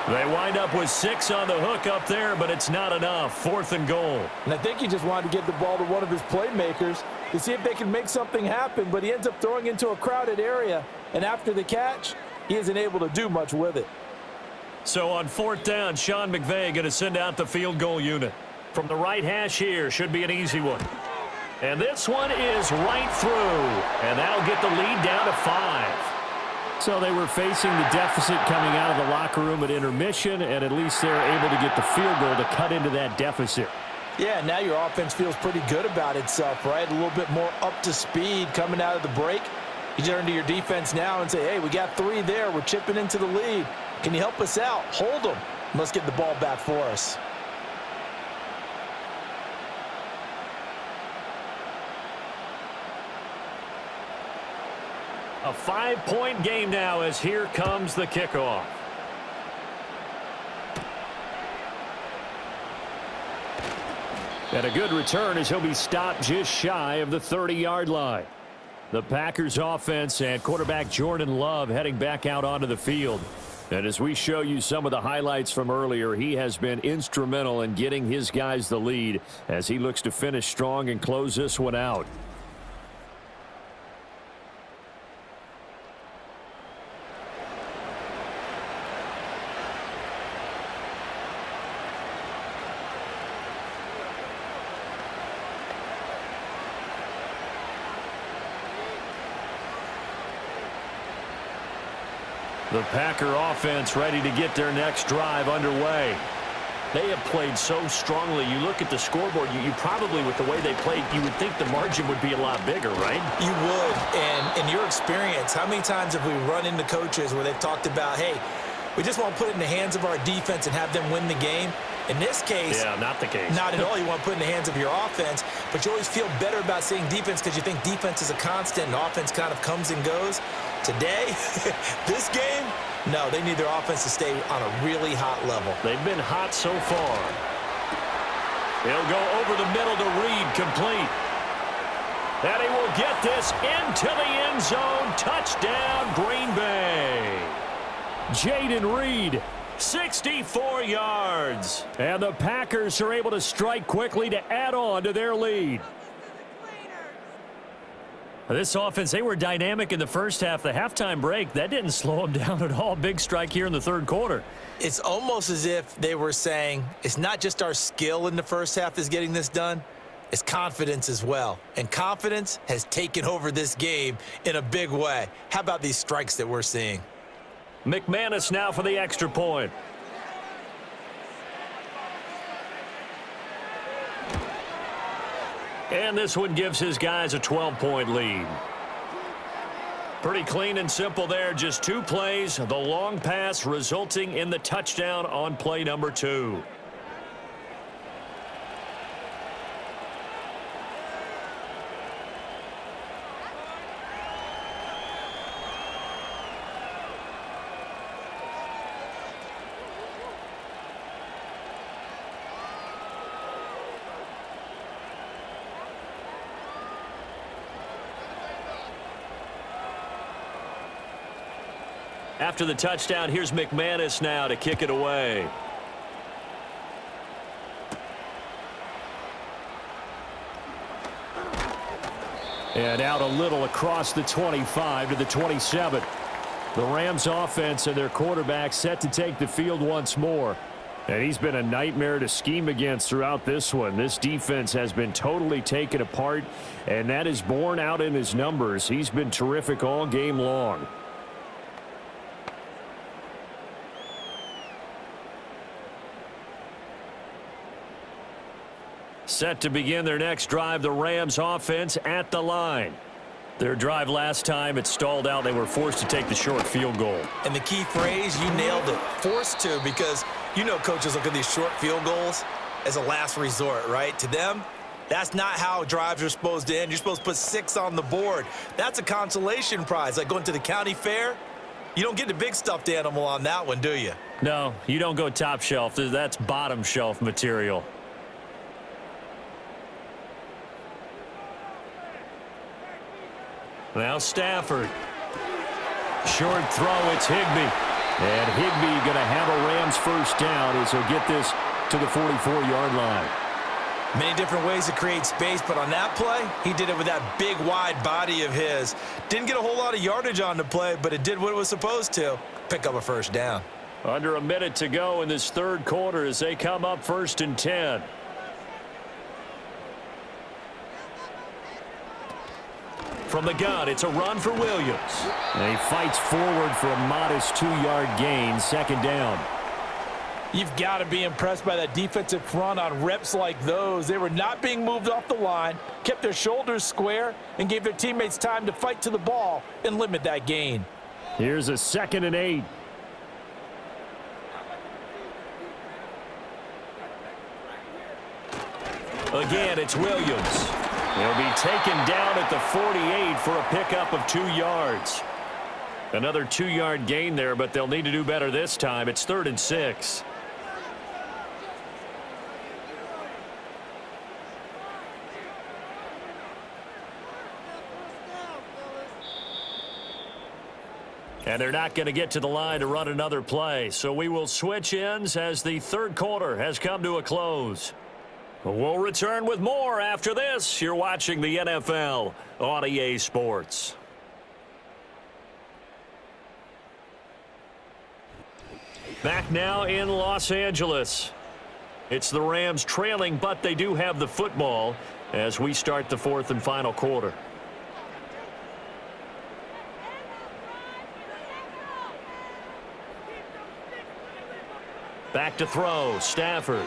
They wind up with 6 on the hook up there, but it's not enough. 4th and goal. And I think he just wanted to give the ball to one of his playmakers to see if they can make something happen, but he ends up throwing into a crowded area, and after the catch, he isn't able to do much with it. So on 4th down, Sean McVay going to send out the field goal unit. From the right hash here, should be an easy one. And this one is right through, and that'll get the lead down to 5. So they were facing the deficit coming out of the locker room at intermission, and at least they're able to get the field goal to cut into that deficit. Yeah, now your offense feels pretty good about itself, right? A little bit more up to speed coming out of the break. You turn to your defense now and say, hey, we got 3 there. We're chipping into the lead. Can you help us out? Hold them. Let's get the ball back for us. A 5-point game now as here comes the kickoff. And a good return as he'll be stopped just shy of the 30-yard line. The Packers offense and quarterback Jordan Love heading back out onto the field. And as we show you some of the highlights from earlier, he has been instrumental in getting his guys the lead as he looks to finish strong and close this one out. The Packer offense ready to get their next drive underway. They have played so strongly. You look at the scoreboard, you probably, with the way they played, you would think the margin would be a lot bigger, right? You would. And in your experience, how many times have we run into coaches where they've talked about, hey, we just want to put it in the hands of our defense and have them win the game? In this case, yeah, not the case. Not at all. You want to put it in the hands of your offense, but you always feel better about saying defense because you think defense is a constant and offense kind of comes and goes. Today, this game, no, they need their offense to stay on a really hot level. They've been hot so far. He'll go over the middle to Reed, complete. And he will get this into the end zone. Touchdown, Green Bay. Jaden Reed, 64 yards. And the Packers are able to strike quickly to add on to their lead. This offense, they were dynamic in the first half. The halftime break, that didn't slow them down at all. Big strike here in the third quarter. It's almost as if they were saying, it's not just our skill in the first half is getting this done, it's confidence as well. And confidence has taken over this game in a big way. How about these strikes that we're seeing? McManus now for the extra point. And this one gives his guys a 12-point lead. Pretty clean and simple there. Just 2 plays. The long pass resulting in the touchdown on play number 2. After the touchdown, here's McManus now to kick it away. And out a little across the 25 to the 27. The Rams offense and their quarterback set to take the field once more. And he's been a nightmare to scheme against throughout this one. This defense has been totally taken apart, and that is borne out in his numbers. He's been terrific all game long. Set to begin their next drive, the Rams offense at the line. Their drive last time, it stalled out. They were forced to take the short field goal. And the key phrase, you nailed it, forced to, because you know coaches look at these short field goals as a last resort, right? To them, That's not how drives are supposed to end. You're supposed to put 6 on the board. That's a consolation prize, like going to the county fair. You don't get the big stuffed animal on that one, do you? No, you don't go top shelf. That's bottom shelf material. Now Stafford. Short throw, it's Higbee. And Higbee going to have a Rams first down as he'll get this to the 44-yard line. Many different ways to create space, but on that play, he did it with that big, wide body of his. Didn't get a whole lot of yardage on the play, but it did what it was supposed to. Pick up a first down. Under a minute to go in this third quarter as they come up 1st and 10. From the gun, it's a run for Williams. And he fights forward for a modest 2-yard gain, 2nd down. You've got to be impressed by that defensive front on reps like those. They were not being moved off the line, kept their shoulders square, and gave their teammates time to fight to the ball and limit that gain. Here's a 2nd and 8. Again, it's Williams. He'll be taken down at the 48 for a pickup of 2 yards. Another 2-yard gain there, but they'll need to do better this time. It's 3rd and 6. And they're not going to get to the line to run another play. So we will switch ends as the third quarter has come to a close. We'll return with more after this. You're watching the NFL on EA Sports. Back now in Los Angeles. It's the Rams trailing, but they do have the football as we start the 4th and final quarter. Back to throw, Stafford.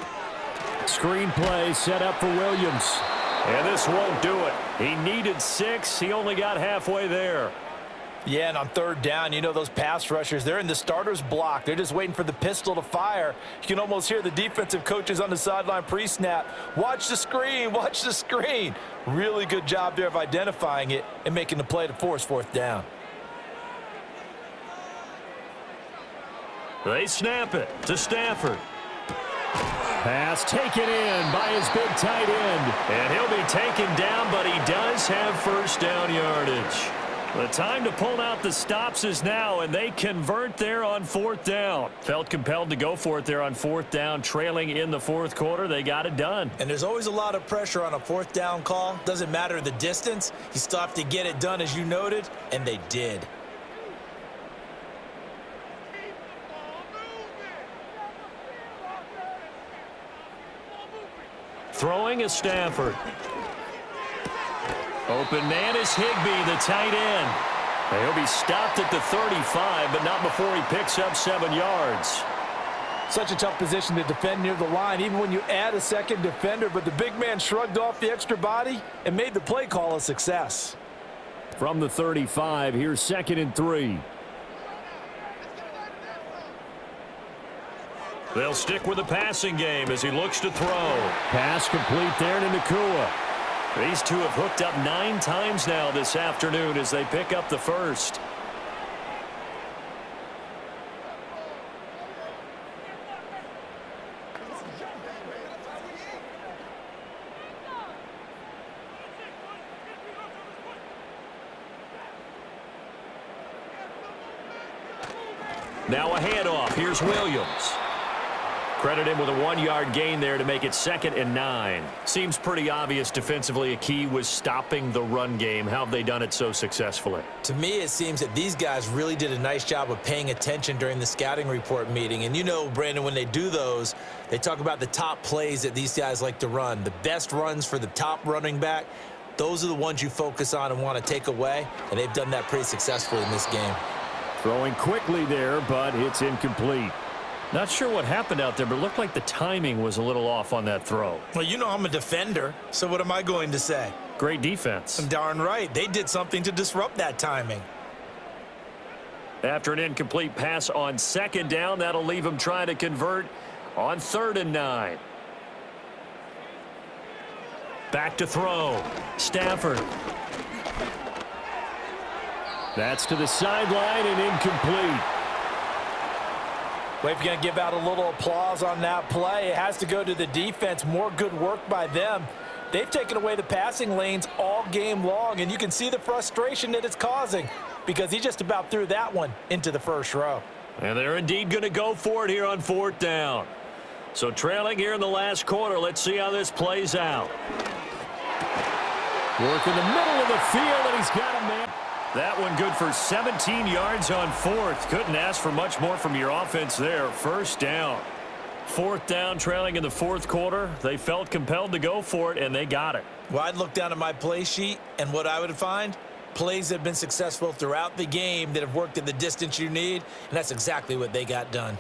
Screen play set up for Williams. And this won't do it. He needed 6. He only got halfway there. Yeah, and on 3rd down, you know those pass rushers, they're in the starter's block. They're just waiting for the pistol to fire. You can almost hear the defensive coaches on the sideline pre-snap. Watch the screen, watch the screen. Really good job there of identifying it and making the play to force 4th down. They snap it to Stafford. Pass taken in by his big tight end. And he'll be taken down, but he does have first down yardage. The time to pull out the stops is now, and they convert there on 4th down. Felt compelled to go for it there on 4th down, trailing in the 4th quarter. They got it done. And there's always a lot of pressure on a 4th down call. Doesn't matter the distance. You still have to get it done, as you noted, and they did. Throwing is Stafford. Open man is Higbee, the tight end. He'll be stopped at the 35, but not before he picks up 7 yards. Such a tough position to defend near the line, even when you add a second defender, but the big man shrugged off the extra body and made the play call a success. From the 35, here's 2nd and 3. They'll stick with the passing game as he looks to throw. Pass complete there to Nakua. These two have hooked up 9 times now this afternoon as they pick up the first. Now a handoff. Here's Williams. Credit him with a 1-yard gain there to make it 2nd and 9. Seems pretty obvious defensively a key was stopping the run game. How have they done it so successfully? To me, it seems that these guys really did a nice job of paying attention during the scouting report meeting. And you know, Brandon, when they do those, they talk about the top plays that these guys like to run. The best runs for the top running back, those are the ones you focus on and want to take away. And they've done that pretty successfully in this game. Throwing quickly there, but it's incomplete. Not sure what happened out there, but it looked like the timing was a little off on that throw. Well, you know I'm a defender, so what am I going to say? Great defense. I'm darn right. They did something to disrupt that timing. After an incomplete pass on 2nd down, that'll leave him trying to convert on 3rd and 9. Back to throw. Stafford. That's to the sideline and incomplete. Well, if you're going to give out a little applause on that play, it has to go to the defense. More good work by them. They've taken away the passing lanes all game long, and you can see the frustration that it's causing because he just about threw that one into the first row. And they're indeed going to go for it here on 4th down. So trailing here in the last quarter. Let's see how this plays out. Work in the middle of the field, and he's got a man. That one good for 17 yards on 4th. Couldn't ask for much more from your offense there. 1st down. 4th down, trailing in the 4th quarter. They felt compelled to go for it, and they got it. Well, I'd look down at my play sheet, and what I would find, plays that have been successful throughout the game that have worked at the distance you need, and that's exactly what they got done.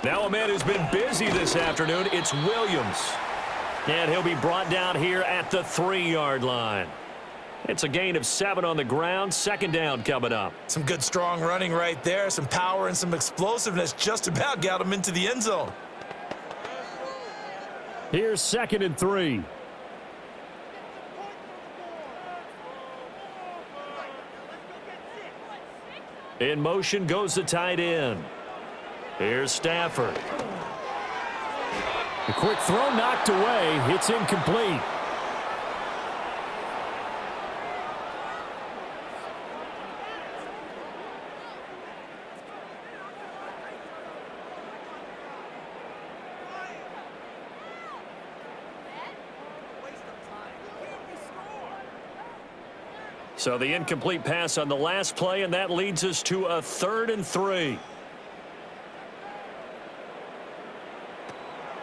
Now a man who's been busy this afternoon, it's Williams. And he'll be brought down here at the 3-yard line. It's a gain of 7 on the ground. 2nd down coming up. Some good, strong running right there. Some power and some explosiveness just about got him into the end zone. Here's 2nd and 3. In motion goes the tight end. Here's Stafford. A quick throw knocked away. It's incomplete. So the incomplete pass on the last play, and that leads us to a 3rd and 3.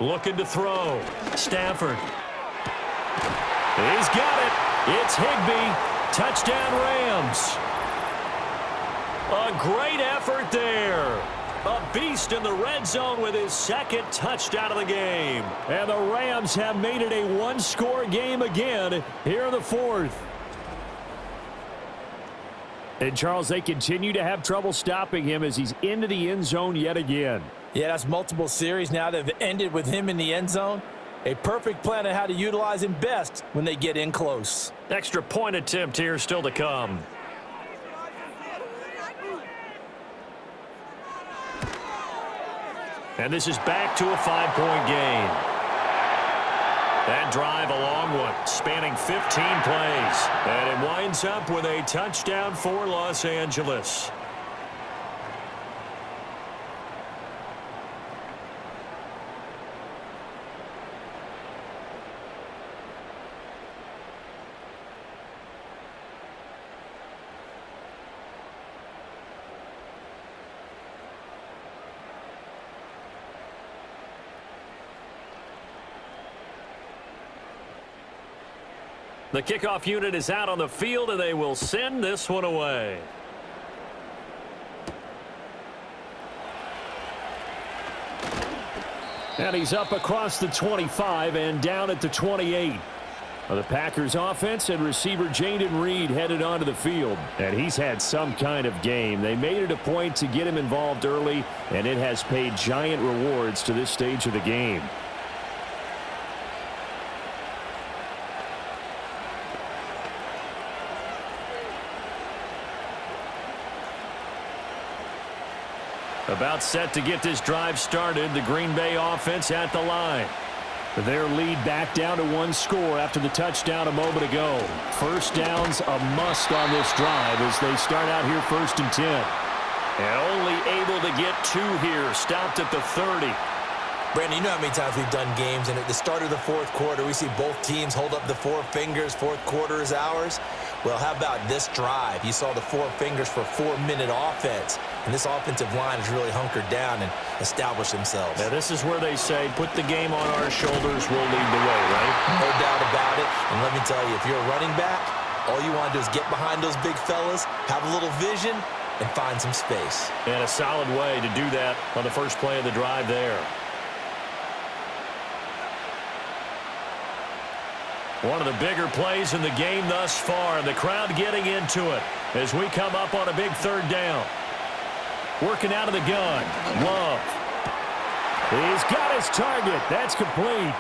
Looking to throw. Stafford. He's got it. It's Higbee. Touchdown Rams. A great effort there. A beast in the red zone with his 2nd touchdown of the game. And the Rams have made it a one-score game again here in the 4th. And, Charles, they continue to have trouble stopping him as he's into the end zone yet again. Yeah, that's multiple series now that have ended with him in the end zone. A perfect plan on how to utilize him best when they get in close. Extra point attempt here still to come. And this is back to a 5-point game. That drive a long one, spanning 15 plays. And it winds up with a touchdown for Los Angeles. The kickoff unit is out on the field, and they will send this one away. And he's up across the 25 and down at the 28. The Packers offense and receiver Jaden Reed headed onto the field. And he's had some kind of game. They made it a point to get him involved early, and it has paid giant rewards to this stage of the game. About set to get this drive started. The Green Bay offense at the line. Their lead back down to 1 score after the touchdown a moment ago. 1st down's a must on this drive as they start out here 1st and 10. And only able to get 2 here. Stopped at the 30. Brandon, you know how many times we've done games, and at the start of the 4th quarter, we see both teams hold up the 4 fingers. 4th quarter is ours. Well, how about this drive? You saw the 4 fingers for 4-minute offense, and this offensive line has really hunkered down and established themselves. Now, this is where they say, put the game on our shoulders, we'll lead the way, right? No doubt about it. And let me tell you, if you're a running back, all you want to do is get behind those big fellas, have a little vision, and find some space. And a solid way to do that on the first play of the drive there. One of the bigger plays in the game thus far. The crowd getting into it as we come up on a big 3rd down. Working out of the gun. Love. He's got his target. That's complete.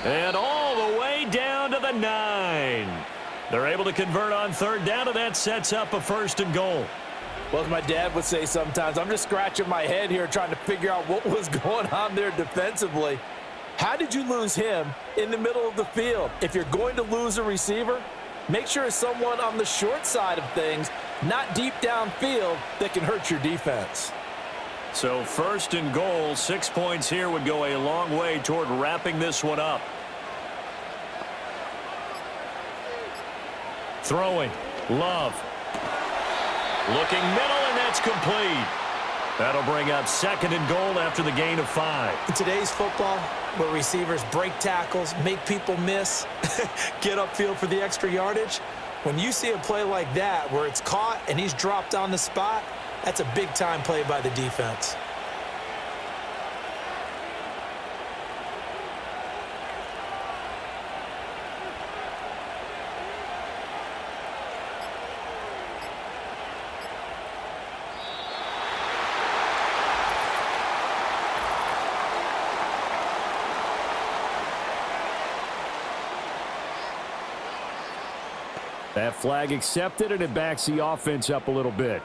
And all the way down to the 9. They're able to convert on third down, and that sets up a 1st and goal. Well, as my dad would say sometimes, I'm just scratching my head here trying to figure out what was going on there defensively. How did you lose him in the middle of the field? If you're going to lose a receiver, make sure it's someone on the short side of things, not deep downfield, that can hurt your defense. So 1st and goal, 6 points here would go a long way toward wrapping this one up. Throwing. Love. Looking middle, and that's complete. That'll bring up 2nd and goal after the gain of 5. In today's football, where receivers break tackles, make people miss, get upfield for the extra yardage, when you see a play like that where it's caught and he's dropped on the spot, that's a big-time play by the defense. That flag accepted, and it backs the offense up a little bit.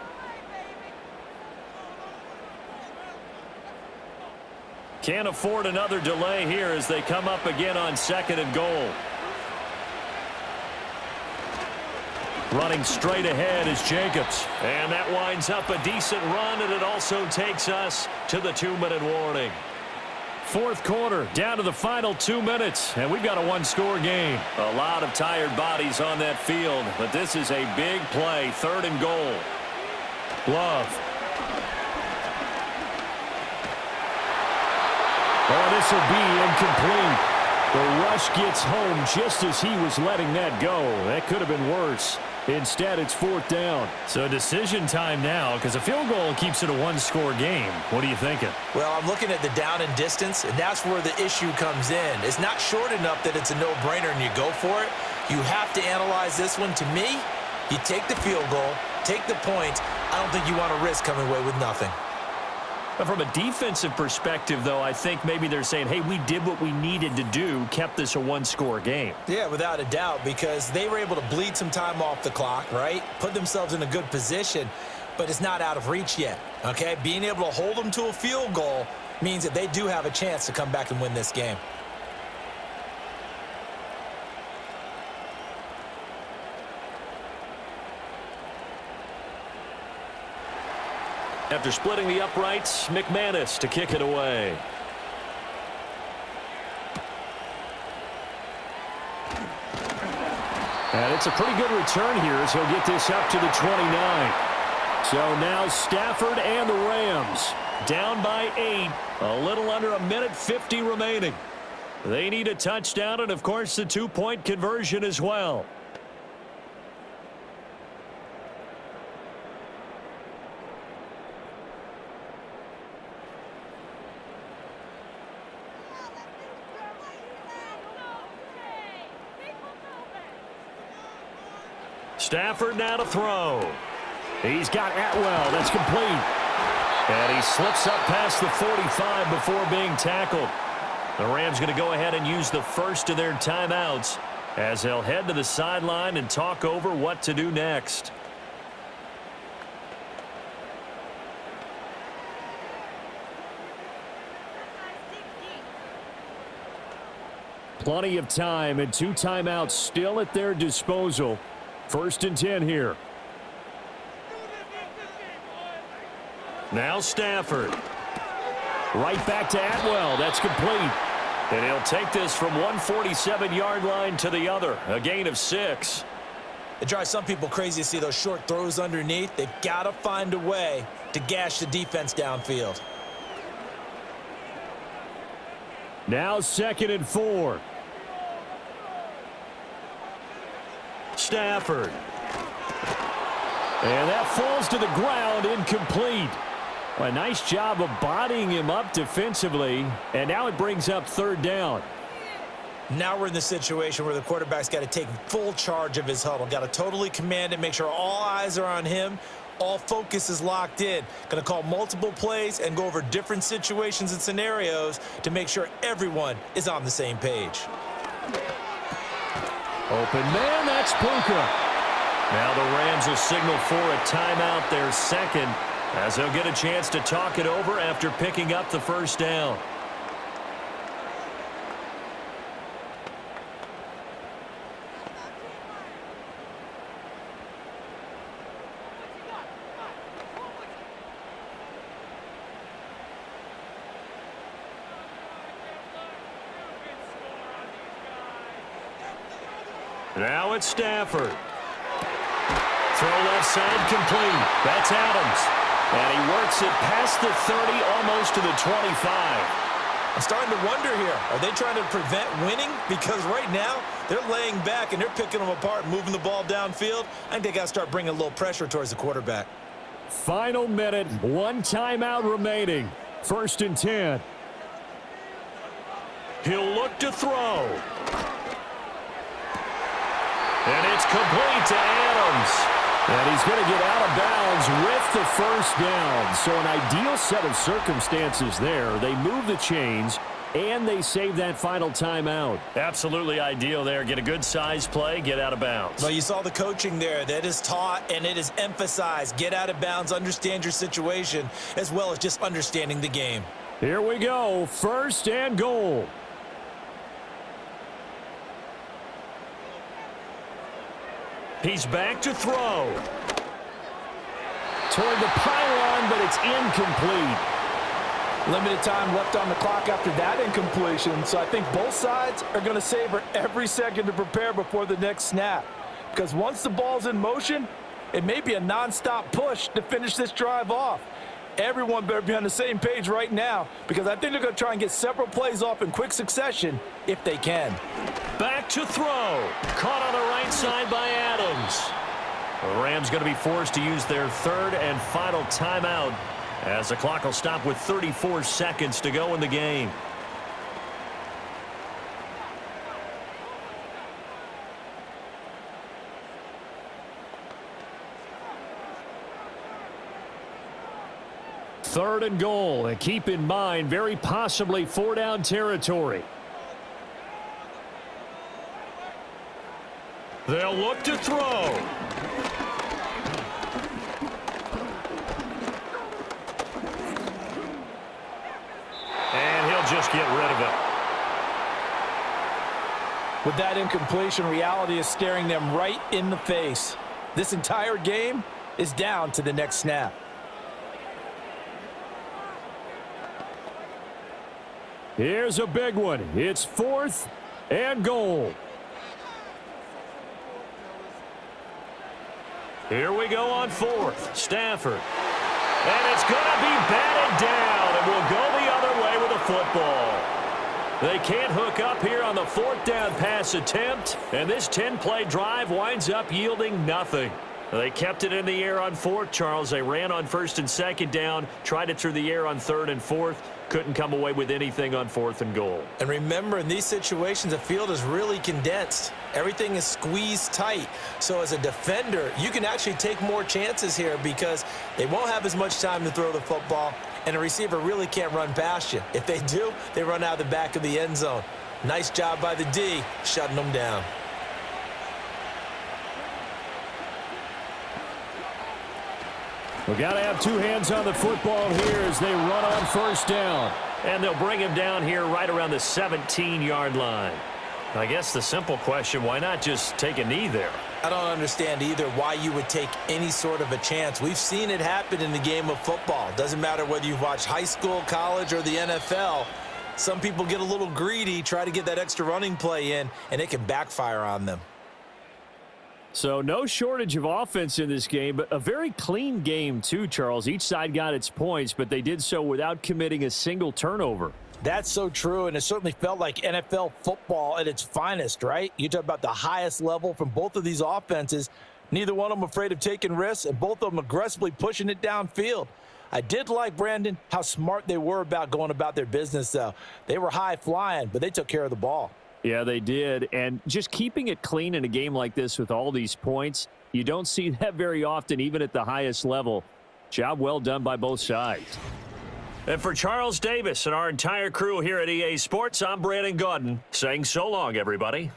Can't afford another delay here as they come up again on 2nd and goal. Running straight ahead is Jacobs. And that winds up a decent run, and it also takes us to the 2-minute warning. 4th quarter, down to the final 2 minutes, and we've got a 1-score game. A lot of tired bodies on that field, but this is a big play, 3rd and goal. Love. Oh, this will be incomplete. The rush gets home just as he was letting that go. That could have been worse. Instead, it's 4th down. So decision time now, because a field goal keeps it a 1-score game. What are you thinking? Well, I'm looking at the down and distance, and that's where the issue comes in. It's not short enough that it's a no-brainer and you go for it. You have to analyze this one. To me, you take the field goal, take the points. I don't think you want to risk coming away with nothing. But from a defensive perspective, though, I think maybe they're saying, hey, we did what we needed to do, kept this a 1-score game. Yeah, without a doubt, because they were able to bleed some time off the clock, right? Put themselves in a good position, but it's not out of reach yet, okay? Being able to hold them to a field goal means that they do have a chance to come back and win this game. After splitting the uprights, McManus to kick it away. And it's a pretty good return here as he'll get this up to the 29. So now Stafford and the Rams Down by 8. A little under a minute 50 remaining. They need a touchdown and, of course, the 2-point conversion as well. Stafford now to throw. He's got Atwell. That's complete. And he slips up past the 45 before being tackled. The Rams going to go ahead and use the first of their timeouts as they'll head to the sideline and talk over what to do next. Plenty of time and 2 timeouts still at their disposal. 1st and 10 here. Now Stafford. Right back to Atwell. That's complete. And he'll take this from 147-yard line to the other. A gain of 6. It drives some people crazy to see those short throws underneath. They've got to find a way to gash the defense downfield. Now 2nd and 4. Stafford. And that falls to the ground, incomplete. A nice job of bodying him up defensively, and now it brings up 3rd down. Now we're in the situation where the quarterback's got to take full charge of his huddle. Got to totally command it, make sure all eyes are on him. All focus is locked in. Going to call multiple plays and go over different situations and scenarios to make sure everyone is on the same page. Open man, that's Puka. Now the Rams will signal for a timeout, their second, as they'll get a chance to talk it over after picking up the first down. Now it's Stafford. Throw left side complete. That's Adams. And he works it past the 30, almost to the 25. I'm starting to wonder here, are they trying to prevent winning? Because right now, they're laying back and they're picking them apart, moving the ball downfield. I think they got to start bringing a little pressure towards the quarterback. Final minute, one timeout remaining. 1st and 10. He'll look to throw. And it's complete to Adams. And he's going to get out of bounds with the first down. So an ideal set of circumstances there. They move the chains, and they save that final timeout. Absolutely ideal there. Get a good size play, get out of bounds. Well, you saw the coaching there. That is taught and it is emphasized. Get out of bounds, understand your situation, as well as just understanding the game. Here we go. 1st and goal. He's back to throw. Toward the pylon, but it's incomplete. Limited time left on the clock after that incompletion, so I think both sides are going to savor every second to prepare before the next snap. Because once the ball's in motion, it may be a nonstop push to finish this drive off. Everyone better be on the same page right now, because I think they're going to try and get several plays off in quick succession if they can. Back to throw. Caught on the right side by Adams. The Rams going to be forced to use their 3rd and final timeout, as the clock will stop with 34 seconds to go in the game. Third and goal, and keep in mind, very possibly 4-down territory. They'll look to throw. And he'll just get rid of it. With that incompletion, reality is staring them right in the face. This entire game is down to the next snap. Here's a big one. It's 4th and goal. Here we go on 4th. Stafford. And it's going to be batted down, and we'll go the other way with a football. They can't hook up here on the 4th down pass attempt, and this 10-play drive winds up yielding nothing. They kept it in the air on 4th, Charles. They ran on 1st and 2nd down, tried it through the air on 3rd and 4th. Couldn't come away with anything on 4th and goal. And remember, in these situations, the field is really condensed. Everything is squeezed tight. So as a defender, you can actually take more chances here because they won't have as much time to throw the football, and a receiver really can't run past you. If they do, they run out the back of the end zone. Nice job by the D, shutting them down. We've got to have two hands on the football here as they run on 1st down. And they'll bring him down here right around the 17-yard line. I guess the simple question, why not just take a knee there? I don't understand either why you would take any sort of a chance. We've seen it happen in the game of football. Doesn't matter whether you've watched high school, college, or the NFL. Some people get a little greedy, try to get that extra running play in, and it can backfire on them. So no shortage of offense in this game, but a very clean game too, Charles. Each side got its points, but they did so without committing a single turnover. That's so true, and it certainly felt like NFL football at its finest, right? You talk about the highest level from both of these offenses. Neither one of them afraid of taking risks, and both of them aggressively pushing it downfield. I did like, Brandon, how smart they were about going about their business, though. They were high flying, but they took care of the ball. Yeah, they did. And just keeping it clean in a game like this with all these points, you don't see that very often, even at the highest level. Job well done by both sides. And for Charles Davis and our entire crew here at EA Sports, I'm Brandon Gaudin saying so long, everybody.